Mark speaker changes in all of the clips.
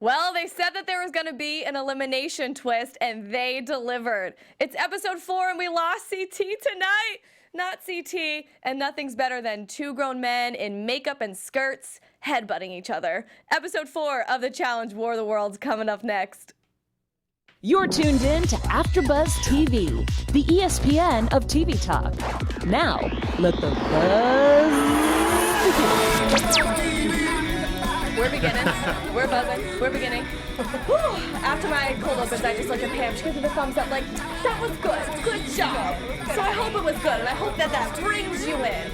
Speaker 1: Well, they said that there was going to be an elimination twist, and they delivered. It's episode 4, and we lost CT tonight. Not CT, and nothing's better than two grown men in makeup and skirts headbutting each other. Episode 4 of the Challenge War of the Worlds coming up next.
Speaker 2: You're tuned in to AfterBuzz TV, the ESPN of TV talk. Now, let the buzz begin.
Speaker 1: We're beginning. We're buzzing. We're beginning. Whew. After my cold opens, I just looked at Pam. She gave me the thumbs up like, that was good. Good job. So I hope it was good, and I hope that brings you in.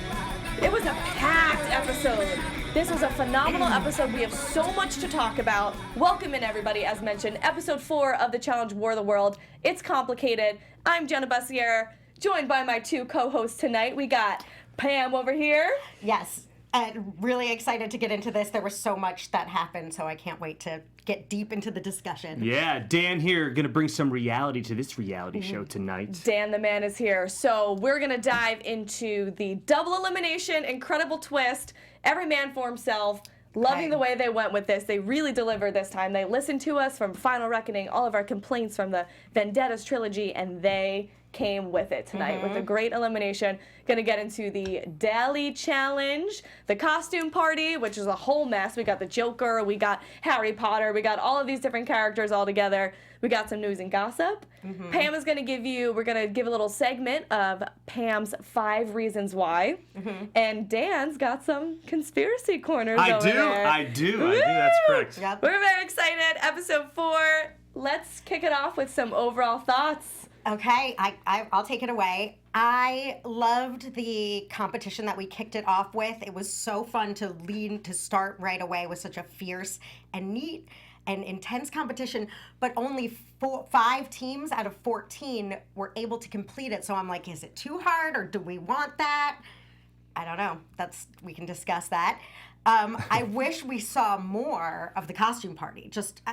Speaker 1: It was a packed episode. This was a phenomenal episode. We have so much to talk about. Welcome in, everybody. As mentioned, episode 4 of the Challenge War of the World. It's complicated. I'm Jenna Bussier, joined by my two co-hosts tonight. We got Pam over here.
Speaker 3: Yes. Really excited to get into this. There was so much that happened, so I can't wait to get deep into the discussion.
Speaker 4: Yeah, Dan here, gonna bring some reality to this reality show tonight.
Speaker 1: Dan the man is here. So we're gonna dive into the double elimination, incredible twist, every man for himself. Loving the way they went with this. They really delivered this time. They listened to us from Final Reckoning, all of our complaints from the Vendettas trilogy, and they came with it tonight with a great elimination. Gonna get into the Daily Challenge, the costume party, which is a whole mess. We got the Joker, we got Harry Potter, we got all of these different characters all together. We got some news and gossip. Pam is gonna we're gonna give a little segment of Pam's 5 reasons why. And Dan's got some conspiracy corners over there.
Speaker 4: I do, that's correct.
Speaker 3: Yep.
Speaker 1: We're very excited. Episode 4. Let's kick it off with some overall thoughts.
Speaker 3: Okay, I'll take it away. I loved the competition that we kicked it off with. It was so fun to start right away with such a fierce and neat and intense competition, but only 5 teams out of 14 were able to complete it. So I'm like, is it too hard or do we want that? I don't know. We can discuss that. I wish we saw more of the costume party.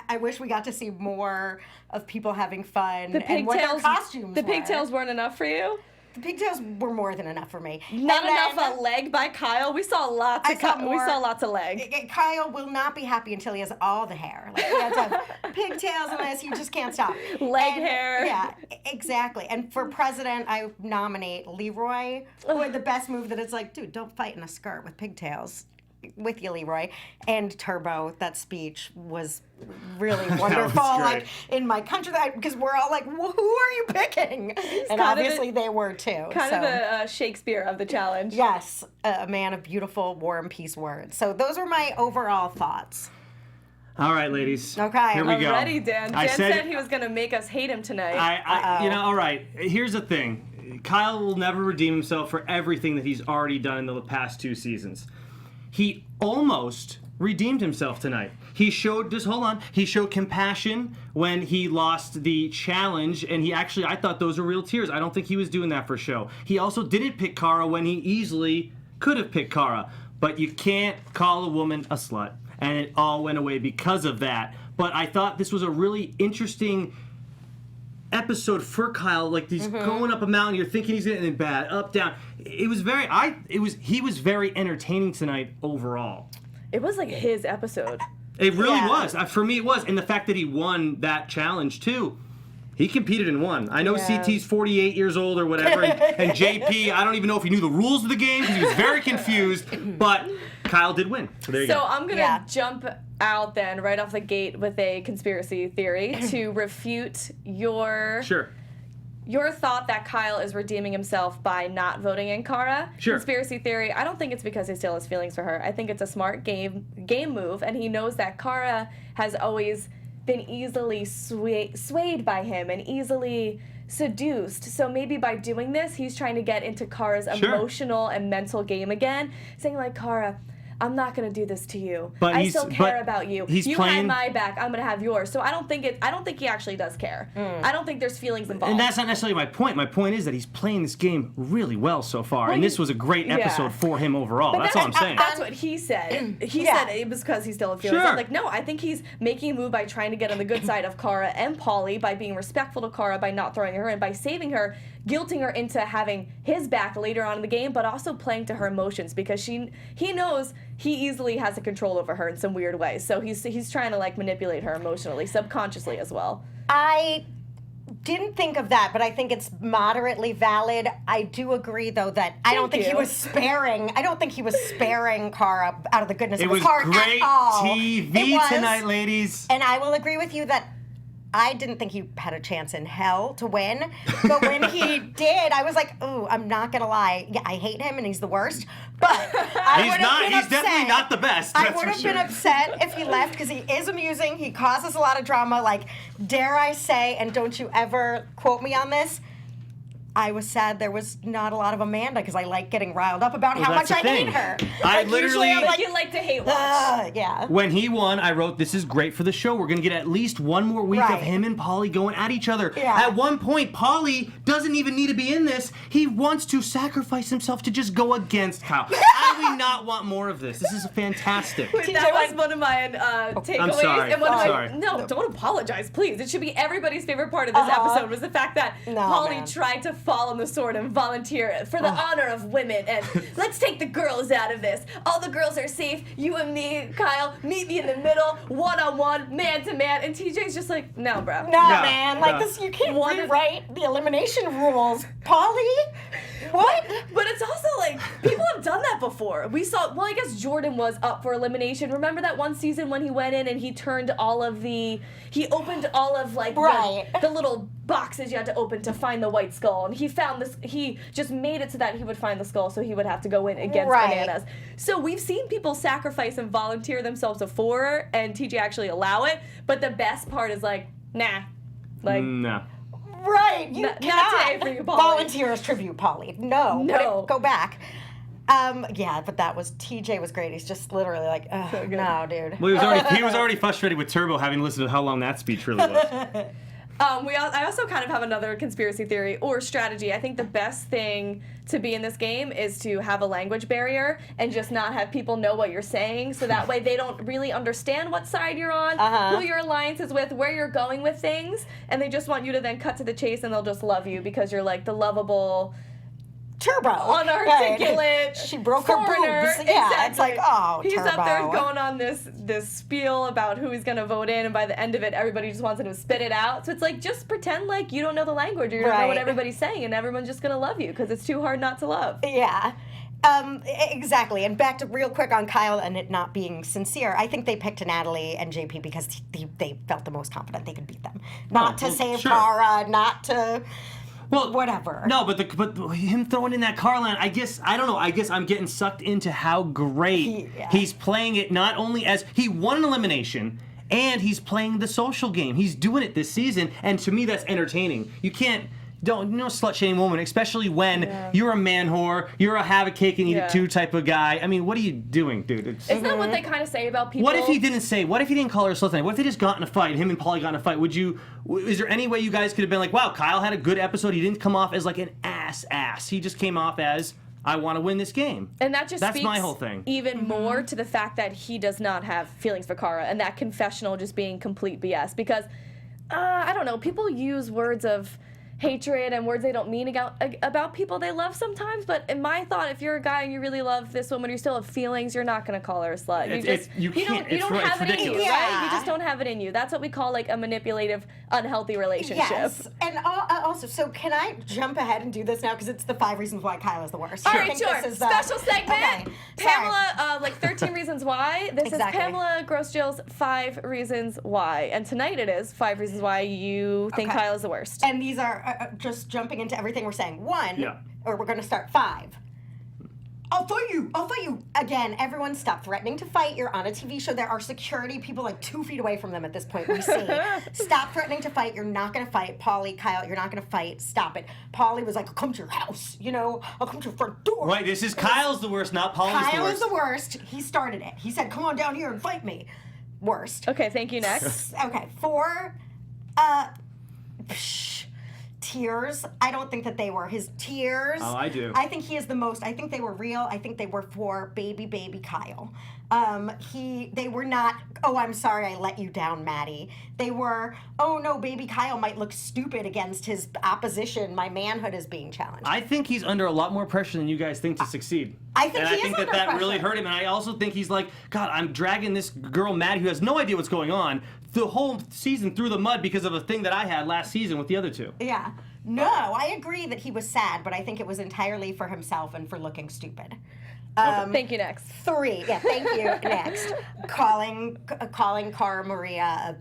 Speaker 3: I wish we got to see more of people having fun and what their costumes were.
Speaker 1: The pigtails weren't enough for you?
Speaker 3: The pigtails were more than enough for me.
Speaker 1: Not enough a leg by Kyle. We saw lots of leg.
Speaker 3: Kyle will not be happy until he has all the hair. Like, he has to have pigtails and this. He just can't stop.
Speaker 1: Hair.
Speaker 3: Yeah, exactly. And for president, I nominate Leroy, who had the best move that it's like, dude, don't fight in a skirt with pigtails. With you, Leroy. And Turbo, that speech was really wonderful. Like in my country, because we're all like, well, who are you picking? And obviously they were too.
Speaker 1: Kind of the Shakespeare of the challenge.
Speaker 3: Yes, a man of beautiful war and peace words. So those are my overall thoughts.
Speaker 4: All right, ladies.
Speaker 3: Okay.
Speaker 4: Here we go.
Speaker 1: Ready, Dan. Dan said he was going to make us hate him tonight.
Speaker 4: All right. Here's the thing. Kyle will never redeem himself for everything that he's already done in the past 2 seasons. He almost redeemed himself tonight. He showed compassion when he lost the challenge, and I thought those were real tears. I don't think he was doing that for show. He also didn't pick Cara when he easily could have picked Cara. But you can't call a woman a slut, and it all went away because of that. But I thought this was a really interesting episode for Kyle. Like, he's going up a mountain, you're thinking he's getting it bad, up, down. He was very entertaining tonight overall.
Speaker 1: It was like his episode.
Speaker 4: It really was. For me, it was. And the fact that he won that challenge, too. He competed and won. I know CT's 48 years old or whatever, and JP, I don't even know if he knew the rules of the game because he was very confused, but Kyle did win. So there you go.
Speaker 1: So I'm going to jump out then right off the gate with a conspiracy theory to refute your thought that Kyle is redeeming himself by not voting in Cara.
Speaker 4: Sure.
Speaker 1: Conspiracy theory, I don't think it's because he still has feelings for her. I think it's a smart game move, and he knows that Cara has always been easily swayed by him and easily seduced. So maybe by doing this, he's trying to get into Cara's emotional and mental game again, saying like, Cara, I'm not going to do this to you.
Speaker 4: But
Speaker 1: I still care about you. You
Speaker 4: playing,
Speaker 1: had my back. I'm going to have yours. So I don't think he actually does care. I don't think there's feelings involved.
Speaker 4: And that's not necessarily my point. My point is that he's playing this game really well so far. And this was a great episode for him overall.
Speaker 1: But
Speaker 4: that's all I'm saying.
Speaker 1: That's what he said. He said it was because he's still in feelings. I'm like, no, I think he's making a move by trying to get on the good side of Cara and Pauly, by being respectful to Cara, by not throwing her in, by saving her, guilting her into having his back later on in the game, but also playing to her emotions, because he knows he easily has a control over her in some weird way. So he's trying to like manipulate her emotionally, subconsciously as well.
Speaker 3: I didn't think of that, but I think it's moderately valid. I do agree, though, that I don't think he was sparing. I don't think he was sparing Cara out of the goodness of his heart
Speaker 4: great
Speaker 3: at all.
Speaker 4: TV tonight, ladies.
Speaker 3: And I will agree with you that I didn't think he had a chance in hell to win. But when he did, I was like, ooh, I'm not going to lie. Yeah, I hate him and he's the worst. But
Speaker 4: He's definitely not the best.
Speaker 3: I would have been upset if he left because he is amusing. He causes a lot of drama. Like, dare I say, and don't you ever quote me on this, I was sad there was not a lot of Amanda because I like getting riled up about how much I hate her.
Speaker 4: I
Speaker 3: Like,
Speaker 4: literally-
Speaker 3: usually I'm like,
Speaker 1: You like to hate watch.
Speaker 3: yeah.
Speaker 4: When he won, I wrote, this is great for the show. We're going to get at least one more week of
Speaker 3: Right.
Speaker 4: him and Pauly going at each other.
Speaker 3: Yeah.
Speaker 4: At one point, Pauly doesn't even need to be in this. He wants to sacrifice himself to just go against Kyle. How do we not want more of this? This is fantastic.
Speaker 1: Wait, that was one of my takeaways.
Speaker 4: I'm sorry.
Speaker 1: And one of my,
Speaker 4: Sorry.
Speaker 1: No, don't apologize, please. It should be everybody's favorite part of this episode was the fact that Pauly
Speaker 3: man.
Speaker 1: tried to fall on the sword and volunteer for the honor of women. And let's take the girls out of this. All the girls are safe. You and me, Kyle, meet me in the middle, one-on-one, man-to-man. And TJ's just like, no, bro.
Speaker 3: No,
Speaker 4: Yeah,
Speaker 3: man. Like,
Speaker 4: yeah.
Speaker 3: this, you can't
Speaker 1: One of-
Speaker 3: rewrite the elimination rules. Pauly? What?
Speaker 1: But it's also like, people have done that before. We saw, well, I guess Jordan was up for elimination. Remember that one season when he went in and he opened all of like
Speaker 3: Right.
Speaker 1: the little boxes you had to open to find the white skull. And he found this, he just made it so that he would find the skull so he would have to go in against
Speaker 3: Right.
Speaker 1: Bananas. So we've seen people sacrifice and volunteer themselves before and TJ actually allow it. But the best part is like, nah. Like,
Speaker 4: No.
Speaker 3: Right. You
Speaker 1: Not
Speaker 3: cannot
Speaker 1: today for you, Pauly.
Speaker 3: volunteer as tribute, Pauly. No.
Speaker 1: No.
Speaker 3: Go back. Yeah, but that was, TJ was great. He's just literally like, ugh, no, dude.
Speaker 4: Well, he was already frustrated with Turbo having listened to how long that speech really was.
Speaker 1: I also kind of have another conspiracy theory or strategy. I think the best thing to be in this game is to have a language barrier and just not have people know what you're saying, so that way they don't really understand what side you're on, who your alliance is with, where you're going with things, and they just want you to then cut to the chase and they'll just love you because you're like the lovable,
Speaker 3: Turbo.
Speaker 1: unarticulate
Speaker 3: Right. She broke her
Speaker 1: foreigner.
Speaker 3: boobs. Yeah, it's like, oh,
Speaker 1: He's
Speaker 3: Turbo.
Speaker 1: up there going on this spiel about who he's gonna vote in, and by the end of it, everybody just wants him to spit it out. So it's like, just pretend like you don't know the language, or you don't know what
Speaker 3: Right.
Speaker 1: everybody's saying, and everyone's just gonna love you because it's too hard not to love.
Speaker 3: Yeah. Exactly. And back to real quick on Kyle and it not being sincere. I think they picked Natalie and JP because they felt the most confident they could beat them. Not to save
Speaker 4: sure.
Speaker 3: Cara, not to
Speaker 4: Well,
Speaker 3: whatever.
Speaker 4: No, but him throwing in that car line, I don't know. I guess I'm getting sucked into how great he's playing it. Not only as he won an elimination, and he's playing the social game. He's doing it this season, and to me, that's entertaining. You can't. Don't slut shame woman, especially when you're a man whore, you're a have a cake and eat it too type of guy. I mean, what are you doing, dude?
Speaker 1: Isn't that what they kind of say about people?
Speaker 4: What if he didn't say? What if he didn't call her a slut tonight? What if they just got in a fight? Him and Pauly got in a fight. Would you? Is there any way you guys could have been like, wow, Kyle had a good episode. He didn't come off as like an ass. He just came off as, I want to win this game.
Speaker 1: And that just
Speaker 4: that's
Speaker 1: speaks
Speaker 4: my whole thing.
Speaker 1: Even more to the fact that he does not have feelings for Cara, and that confessional just being complete BS. Because I don't know, people use words of hatred and words they don't mean about people they love sometimes, but in my thought, if you're a guy and you really love this woman, you still have feelings, you're not going to call her a slut. You don't have it in you, right? You just don't have it in you. That's what we call like a manipulative, unhealthy relationship.
Speaker 3: Yes, and also, so can I jump ahead and do this now because it's the 5 reasons why Kyle is the worst.
Speaker 1: All
Speaker 3: I
Speaker 1: right,
Speaker 3: think
Speaker 1: sure.
Speaker 3: this is,
Speaker 1: Special segment.
Speaker 3: Okay.
Speaker 1: Pamela, like 13 Reasons Why. This
Speaker 3: Exactly.
Speaker 1: is Pamela Grossjill's 5 Reasons Why. And tonight it is 5 Reasons Why you think
Speaker 3: Okay.
Speaker 1: Kyle is the worst.
Speaker 3: And these are just jumping into everything we're saying. 1, or we're going to start 5. I'll fight you. Again, everyone stop threatening to fight. You're on a TV show. There are security people like 2 feet away from them at this point. We see. Stop threatening to fight. You're not going to fight. Pauly, Kyle, you're not going to fight. Stop it. Pauly was like, I'll come to your house. I'll come to your front door.
Speaker 4: Right, this is Kyle's the worst, not Pauly's the worst.
Speaker 3: Kyle is the worst. He started it. He said, come on down here and fight me. Worst.
Speaker 1: Okay, thank you. Next.
Speaker 3: Okay, 4, tears. I don't think that they were his tears.
Speaker 4: Oh, I do.
Speaker 3: I think he is the most. I think they were real. I think they were for baby Kyle. They were not, oh, I'm sorry I let you down, Maddie. They were, oh no, baby Kyle might look stupid against his opposition. My manhood is being challenged.
Speaker 4: I think he's under a lot more pressure than you guys think to succeed.
Speaker 3: I think
Speaker 4: and
Speaker 3: he
Speaker 4: I
Speaker 3: is
Speaker 4: think
Speaker 3: under
Speaker 4: that really
Speaker 3: pressure.
Speaker 4: hurt him. And I also think he's like, God, I'm dragging this girl Maddie who has no idea what's going on the whole season through the mud because of a thing that I had last season with the other two.
Speaker 3: Yeah. No, I agree that he was sad, but I think it was entirely for himself and for looking stupid.
Speaker 1: Thank you, next.
Speaker 3: 3. Yeah, thank you. Next. Calling Cara Maria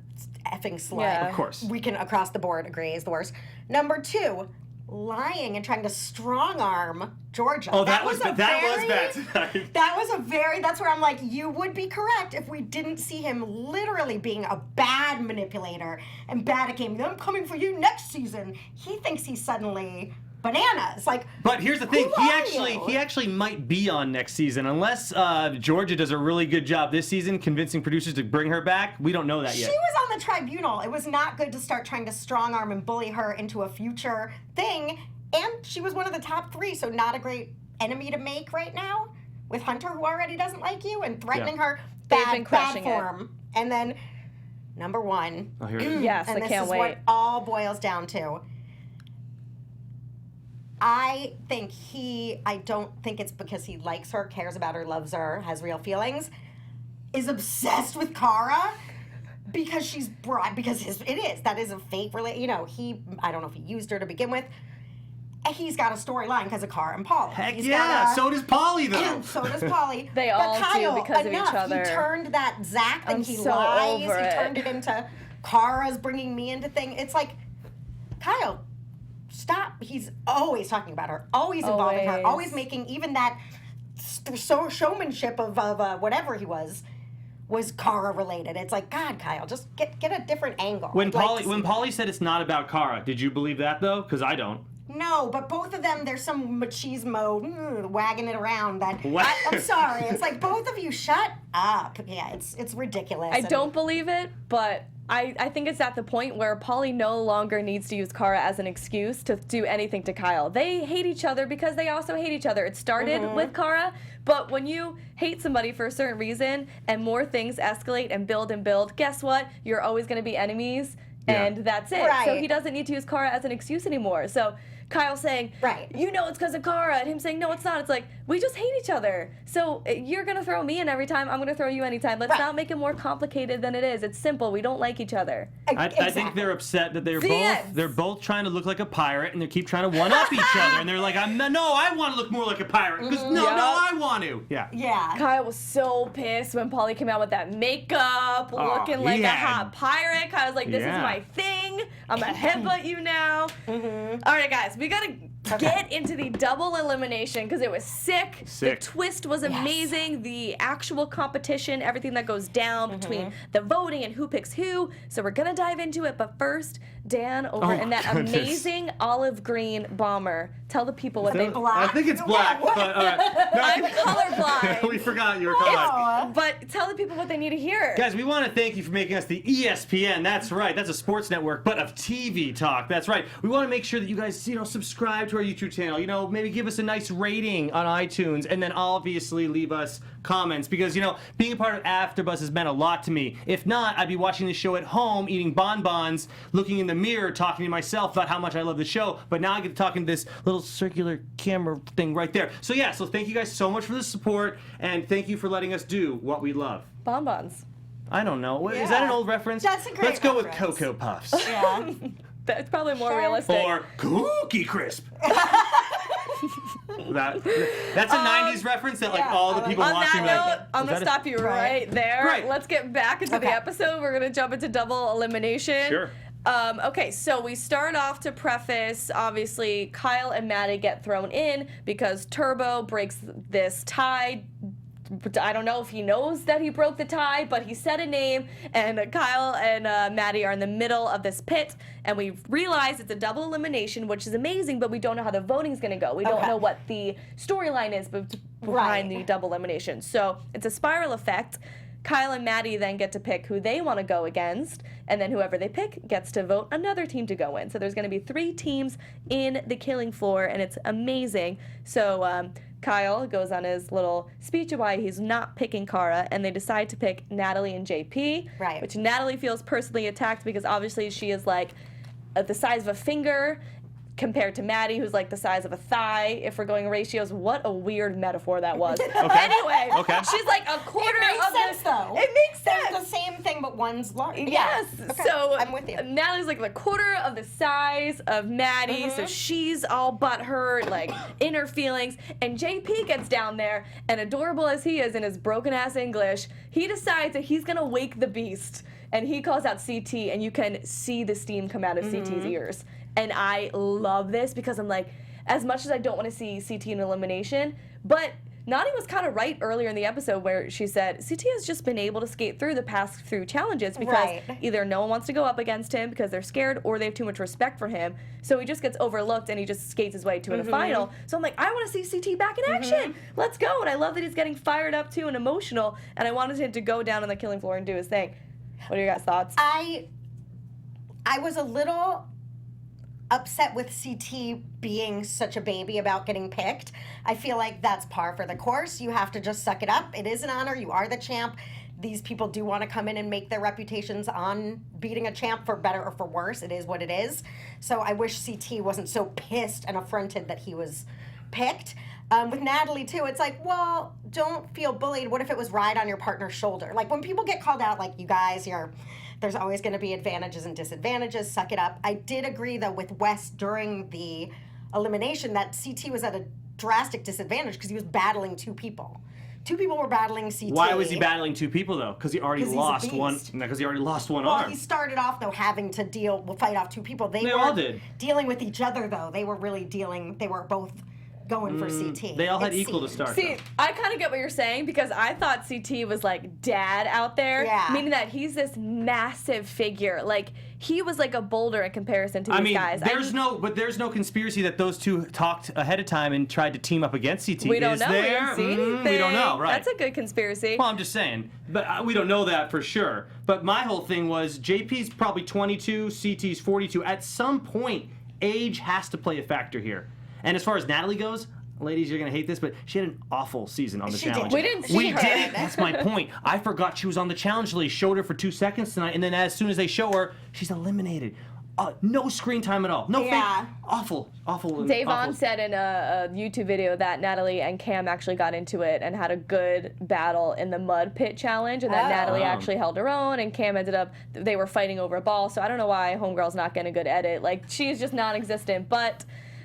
Speaker 3: a effing slut.
Speaker 1: Yeah.
Speaker 4: Of course.
Speaker 3: We can, across the board, agree is the worst. Number 2, lying and trying to strong arm Georgia.
Speaker 4: Oh, that was bad tonight.
Speaker 3: That's where I'm like, you would be correct if we didn't see him literally being a bad manipulator and bad at game. I'm coming for you next season. He thinks he's suddenly bananas. Like,
Speaker 4: But here's the thing,
Speaker 3: who
Speaker 4: he
Speaker 3: are
Speaker 4: actually
Speaker 3: you?
Speaker 4: might be on next season. Unless Georgia does a really good job this season convincing producers to bring her back, we don't know that
Speaker 3: She
Speaker 4: yet.
Speaker 3: was on the tribunal. It was not good to start trying to strong arm and bully her into a future thing. And she was one of the top 3, so not a great enemy to make right now with Hunter, who already doesn't like you, and threatening her.
Speaker 1: They've been
Speaker 3: Bad
Speaker 1: crushing it.
Speaker 3: form. And then number 1.
Speaker 4: Oh, here it is.
Speaker 1: Yes,
Speaker 3: and
Speaker 1: I
Speaker 3: this
Speaker 1: can't
Speaker 3: is
Speaker 1: wait.
Speaker 3: what all boils down to. I don't think it's because he likes her, cares about her, loves her, has real feelings, is obsessed with Cara because she's broad, that is a fake I don't know if he used her to begin with. And he's got a storyline because of Cara and Paula.
Speaker 4: Heck
Speaker 3: He's
Speaker 4: yeah,
Speaker 3: got a-
Speaker 4: so does Polly though.
Speaker 3: so does Polly.
Speaker 1: They
Speaker 3: But
Speaker 1: all do
Speaker 3: Kyle,
Speaker 1: because of each
Speaker 3: enough.
Speaker 1: other.
Speaker 3: He turned that Zach thing,
Speaker 1: I'm
Speaker 3: he
Speaker 1: so
Speaker 3: lies,
Speaker 1: over
Speaker 3: he
Speaker 1: it.
Speaker 3: turned it into Cara's bringing me into thing. It's like, Kyle, stop. He's always talking about her, always involving her,
Speaker 1: Always.
Speaker 3: always making even that showmanship of whatever he was Cara related. It's like, God, Kyle, just get a different angle.
Speaker 4: When
Speaker 3: I'd like to see
Speaker 4: Polly said it's not about Cara, did you believe that though? Because I don't.
Speaker 3: No, but both of them, there's some machismo wagging it around.
Speaker 4: What?
Speaker 3: I'm sorry. It's like, both of you, shut up. Yeah, it's ridiculous.
Speaker 1: I
Speaker 3: And-
Speaker 1: don't believe it, but I think it's at the point where Polly no longer needs to use Cara as an excuse to do anything to Kyle. They hate each other because they also hate each other. It started with Cara, but when you hate somebody for a certain reason and more things escalate and build, guess what? You're always going to be enemies, and that's it. So
Speaker 3: Right.
Speaker 1: he doesn't need to use Cara as an excuse anymore. So Kyle saying,
Speaker 3: Right.
Speaker 1: you know it's because of Cara, and him saying, no, it's not. It's like, we just hate each other. So you're going to throw me in every time. I'm going to throw you anytime. Let's
Speaker 3: Right.
Speaker 1: not make it more complicated than it is. It's simple. We don't like each other.
Speaker 4: I think
Speaker 3: Exactly.
Speaker 4: they're upset that
Speaker 1: Yes.
Speaker 4: they're both trying to look like a pirate and they keep trying to one up each other and they're like, no, I want to look more like a pirate because no, I want to. Yeah.
Speaker 3: Yeah.
Speaker 1: Kyle was so pissed when Polly came out with that makeup, looking
Speaker 4: he
Speaker 1: like a
Speaker 4: had-
Speaker 1: hot pirate. Kyle's was like, this is
Speaker 4: Yeah.
Speaker 1: my thing. I'm going to headbutt you now. All right, guys, we got to get into the double elimination because it was sick.
Speaker 4: Sick.
Speaker 1: The twist was amazing. The actual competition, everything that goes down between the voting and who picks who. So we're going to dive into it. But first, Dan, over in that
Speaker 4: goodness.
Speaker 1: amazing olive green bomber, tell the people what they...
Speaker 4: I think it's black, but all right.
Speaker 1: I'm colorblind.
Speaker 4: We forgot you were colorblind.
Speaker 1: But tell the people what they need to hear.
Speaker 4: Guys, we want to thank you for making us the ESPN. That's right. That's a sports network, but of TV talk. That's right. We want to make sure that you guys, subscribe to our YouTube channel. Maybe give us a nice rating on iTunes, and then obviously leave us comments because, being a part of AfterBuzz has meant a lot to me. If not, I'd be watching the show at home, eating bonbons, looking in the mirror, talking to myself about how much I love the show. But now I get to talk into this little circular camera thing right there. So thank you guys so much for the support, and thank you for letting us do what we love.
Speaker 1: Bonbons.
Speaker 4: I don't know. Is that an old reference?
Speaker 3: That's a great
Speaker 4: Let's go
Speaker 3: reference.
Speaker 4: with Cocoa Puffs.
Speaker 3: Yeah.
Speaker 1: That's probably more
Speaker 3: Sure.
Speaker 1: realistic.
Speaker 4: Or Cookie Crisp. That's a 90s reference that all the people
Speaker 1: On
Speaker 4: watching
Speaker 1: that
Speaker 4: are
Speaker 1: note,
Speaker 4: like,
Speaker 1: I'm
Speaker 4: is
Speaker 1: going to
Speaker 4: that
Speaker 1: stop you right there.
Speaker 4: Right.
Speaker 1: Let's get back into the
Speaker 3: Okay.
Speaker 1: episode. We're going to jump into double elimination.
Speaker 4: Sure.
Speaker 1: Okay, so we start off to preface, obviously, Kyle and Maddie get thrown in because Turbo breaks this tie. I don't know if he knows that he broke the tie, but he said a name, and Kyle and Maddie are in the middle of this pit, and we realize it's a double elimination, which is amazing, but we don't know how the voting's going to go. We don't
Speaker 3: Okay.
Speaker 1: know what the storyline is behind
Speaker 3: Right.
Speaker 1: the double elimination. So it's a spiral effect. Kyle and Maddie then get to pick who they want to go against, and then whoever they pick gets to vote another team to go in. So there's going to be 3 teams in the killing floor, and it's amazing. So Kyle goes on his little speech of why he's not picking Cara, and they decide to pick Natalie and JP.
Speaker 3: Right.
Speaker 1: Which Natalie feels personally attacked because obviously she is like the size of a finger compared to Maddie, who's like the size of a thigh. If we're going ratios, what a weird metaphor that was. Anyway, she's like a quarter
Speaker 3: It makes
Speaker 1: of
Speaker 3: sense, though.
Speaker 1: It makes sense.
Speaker 3: They're the same thing, but one's large.
Speaker 1: Yes.
Speaker 3: Yeah. Okay.
Speaker 1: So
Speaker 3: I'm with you.
Speaker 1: Natalie's like the quarter of the size of Maddie, so she's all butthurt, like in her feelings. And JP gets down there, and adorable as he is in his broken ass English, he decides that he's gonna wake the beast. And he calls out CT, and you can see the steam come out of CT's ears. And I love this because I'm like, as much as I don't want to see CT in elimination, but Nani was kind of right earlier in the episode where she said CT has just been able to skate through the past through challenges because either no one wants to go up against him because they're scared or they have too much respect for him. So he just gets overlooked and he just skates his way to a final. So I'm like, I want to see CT back in action. Let's go. And I love that he's getting fired up too and emotional. And I wanted him to go down on the killing floor and do his thing. What are your guys' thoughts?
Speaker 3: I was a little upset with CT being such a baby about getting picked. I feel like that's par for the course. You have to just suck it up. It is an honor. You are the champ. These people do want to come in and make their reputations on beating a champ, for better or for worse. It is what it is. So I wish CT wasn't so pissed and affronted that he was picked. With Natalie, too, it's like, well, don't feel bullied. What if it was right on your partner's shoulder? Like, when people get called out, like, you guys, there's always going to be advantages and disadvantages. Suck it up. I did agree, though, with Wes during the elimination that CT was at a drastic disadvantage because he was battling two people. Two people were battling CT.
Speaker 4: Why was he battling two people, though? Because he already lost one. Because he already lost one arm.
Speaker 3: Well, he started off, though, having to fight off two people. They
Speaker 4: all did.
Speaker 3: Dealing with each other, though. They were really dealing. They were both going for CT.
Speaker 4: They all had equal to start.
Speaker 1: See, I kind of get what you're saying because I thought CT was like dad out there, meaning that he's this massive figure. Like he was like a boulder in comparison to these guys.
Speaker 4: There's no conspiracy that those two talked ahead of time and tried to team up against CT.
Speaker 1: We don't know.
Speaker 4: There?
Speaker 1: We didn't see anything.
Speaker 4: We don't know, right?
Speaker 1: That's a good conspiracy.
Speaker 4: Well, I'm just saying, but we don't know that for sure. But my whole thing was JP's probably 22, CT's 42. At some point, age has to play a factor here. And as far as Natalie goes, ladies, you're going to hate this, but she had an awful season on the challenge.
Speaker 1: We didn't see her.
Speaker 4: We didn't. That's my point. I forgot she was on the challenge till they showed her for 2 seconds tonight, and then as soon as they show her, she's eliminated. No screen time at all. No fake. Awful.
Speaker 1: Davon said in a YouTube video that Natalie and Cam actually got into it and had a good battle in the mud pit challenge, and that Natalie actually held her own, and Cam ended up, they were fighting over a ball, so I don't know why Homegirl's not getting a good edit. Like, she's just non-existent, but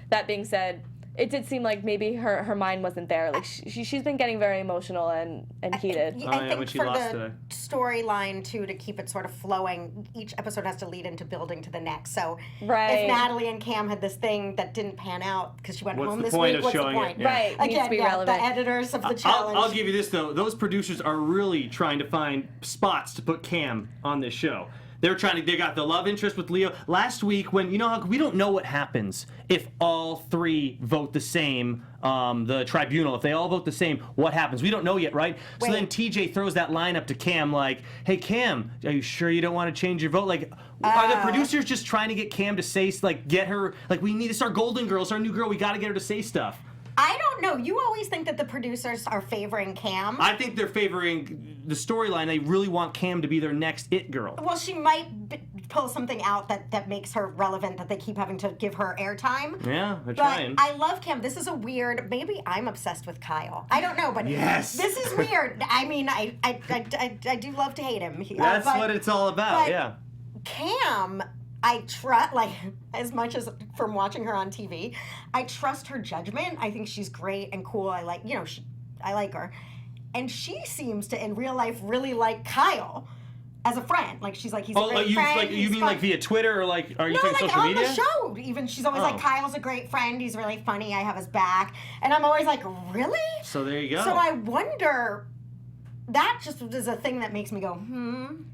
Speaker 1: that being said, it did seem like maybe her mind wasn't there. Like she's been getting very emotional and heated.
Speaker 3: I think for the storyline too, to keep it sort of flowing, each episode has to lead into building to the next. So if Natalie and Cam had this thing that didn't pan out because she went home this week, what's the point?
Speaker 1: Right,
Speaker 3: again,
Speaker 1: needs to be relevant.
Speaker 3: The editors of the challenge.
Speaker 4: I'll give you this though. Those producers are really trying to find spots to put Cam on this show. They got the love interest with Leo. Last week, when, we don't know what happens if all three vote the same, the Tribunal, if they all vote the same, what happens? We don't know yet, right? So then TJ throws that line up to Cam like, hey, Cam, are you sure you don't want to change your vote? Like, are the producers just trying to get Cam to say, like, get her, like, we need to start Golden Girls, our new girl, we got to get her to say stuff.
Speaker 3: I don't know. You always think that the producers are favoring Cam.
Speaker 4: I think they're favoring the storyline. They really want Cam to be their next it girl.
Speaker 3: Well, she might pull something out that makes her relevant, that they keep having to give her airtime.
Speaker 4: Yeah, they're trying.
Speaker 3: I love Cam. This is a weird, maybe I'm obsessed with Kyle. I don't know, but
Speaker 4: yes.
Speaker 3: This is weird. I mean, I do love to hate him.
Speaker 4: That's what it's all about, yeah.
Speaker 3: Cam, I trust, like, as much as from watching her on TV, I trust her judgment. I think she's great and cool. I like, I like her. And she seems to, in real life, really like Kyle as a friend. Like, she's like, he's a great friend.
Speaker 4: Like, you mean like via Twitter or like, are you saying social
Speaker 3: on
Speaker 4: media?
Speaker 3: The show, even. She's always like, Kyle's a great friend. He's really funny. I have his back. And I'm always like, really?
Speaker 4: So there you go.
Speaker 3: So I wonder... That just is a thing that makes me go,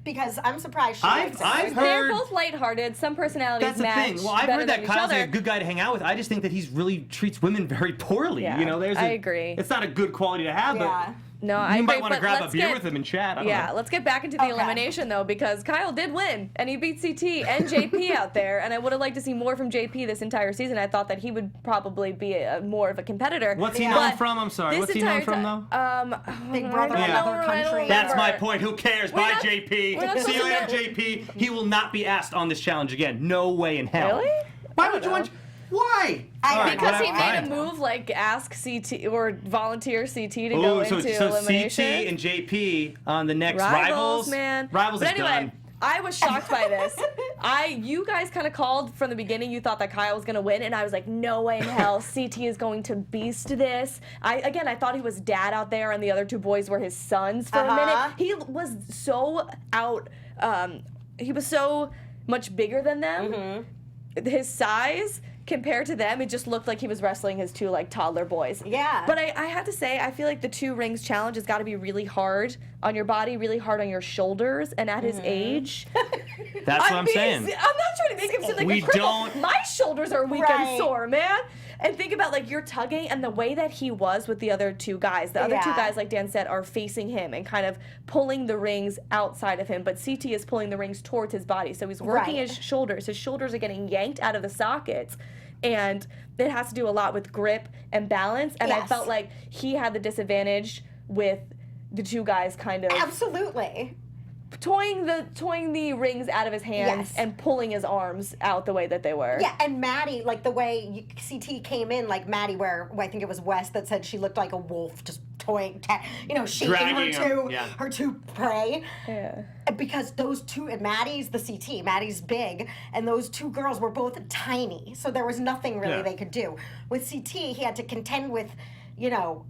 Speaker 3: because I'm surprised she likes it.
Speaker 4: I've heard...
Speaker 1: They're both lighthearted. Some personalities
Speaker 4: That's the
Speaker 1: match
Speaker 4: thing. Well, I've heard that Kyle's
Speaker 1: like
Speaker 4: a good guy to hang out with. I just think that he's really treats women very poorly.
Speaker 1: Yeah,
Speaker 4: I agree. It's not a good quality to have, but...
Speaker 1: No, I
Speaker 4: You
Speaker 1: agree,
Speaker 4: might want to
Speaker 1: but
Speaker 4: grab a
Speaker 1: let's
Speaker 4: beer
Speaker 1: get-
Speaker 4: with him and chat. I don't
Speaker 1: Yeah,
Speaker 4: know.
Speaker 1: let's get back into the
Speaker 3: Okay.
Speaker 1: elimination though, because Kyle did win and he beat CT and JP out there, and I would have liked to see more from JP this entire season. I thought that he would probably be more of a competitor.
Speaker 4: What's he
Speaker 3: Yeah.
Speaker 4: known
Speaker 1: But
Speaker 4: from? I'm sorry.
Speaker 1: this
Speaker 4: What's he known
Speaker 1: entire
Speaker 4: from,
Speaker 1: ti-
Speaker 4: though?
Speaker 3: Big Brother
Speaker 1: I
Speaker 3: in
Speaker 1: don't
Speaker 3: other
Speaker 1: know, I don't
Speaker 3: countries.
Speaker 4: That's my
Speaker 1: remember.
Speaker 4: point. Who cares?
Speaker 1: We're
Speaker 4: Bye,
Speaker 1: not-
Speaker 4: JP.
Speaker 1: we're not
Speaker 4: See you
Speaker 1: supposed
Speaker 4: later,
Speaker 1: to-
Speaker 4: JP. He will not be asked on this challenge again. No way in hell.
Speaker 1: Really?
Speaker 4: Why
Speaker 1: I
Speaker 4: would you
Speaker 1: don't
Speaker 4: want? Why?
Speaker 3: I-
Speaker 4: All right,
Speaker 1: Because he
Speaker 4: whatever,
Speaker 1: made a
Speaker 4: fine.
Speaker 1: move like ask CT or volunteer CT to go
Speaker 4: Ooh,
Speaker 1: into
Speaker 4: so
Speaker 1: elimination.
Speaker 4: CT and JP on the next
Speaker 1: Rivals, man.
Speaker 4: Rivals
Speaker 1: but
Speaker 4: is
Speaker 1: anyway,
Speaker 4: done.
Speaker 1: I was shocked by this. You guys kind of called from the beginning. You thought that Kyle was gonna win, and I was like, no way in hell, CT is going to beast this. I thought he was dad out there, and the other two boys were his sons for a minute. He was so out. He was so much bigger than them. His size. Compared to them, it just looked like he was wrestling his two like toddler boys.
Speaker 3: Yeah.
Speaker 1: But I have to say, I feel like the 2 rings challenge has got to be really hard on your body, really hard on your shoulders, and at his age.
Speaker 4: That's what I'm saying.
Speaker 1: I'm not trying to make him seem like
Speaker 4: We
Speaker 1: a cripple.
Speaker 4: don't-
Speaker 1: My shoulders are weak and
Speaker 3: Right.
Speaker 1: sore, man. And think about like you're tugging, and the way that he was with the other 2 guys. The other 2
Speaker 3: Yeah.
Speaker 1: guys, like Dan said, are facing him and kind of pulling the rings outside of him. But CT is pulling the rings towards his body, so he's working
Speaker 3: Right.
Speaker 1: his shoulders. His shoulders are getting yanked out of the sockets. And it has to do a lot with grip and balance. And I
Speaker 3: Yes.
Speaker 1: felt like he had the disadvantage with the 2 guys kind of
Speaker 3: Absolutely.
Speaker 1: toying the rings out of his hands
Speaker 3: Yes.
Speaker 1: and pulling his arms out the way that they were.
Speaker 3: Yeah, and Maddie, like the way CT came in, like Maddie, where I think it was Wes that said she looked like a wolf, just toying, shaking
Speaker 4: Dragging him, yeah.
Speaker 3: her two prey.
Speaker 1: Yeah.
Speaker 3: Because those 2, and Maddie's the CT, Maddie's big, and those 2 girls were both tiny, so there was nothing really
Speaker 4: Yeah.
Speaker 3: they could do. With CT, he had to contend with,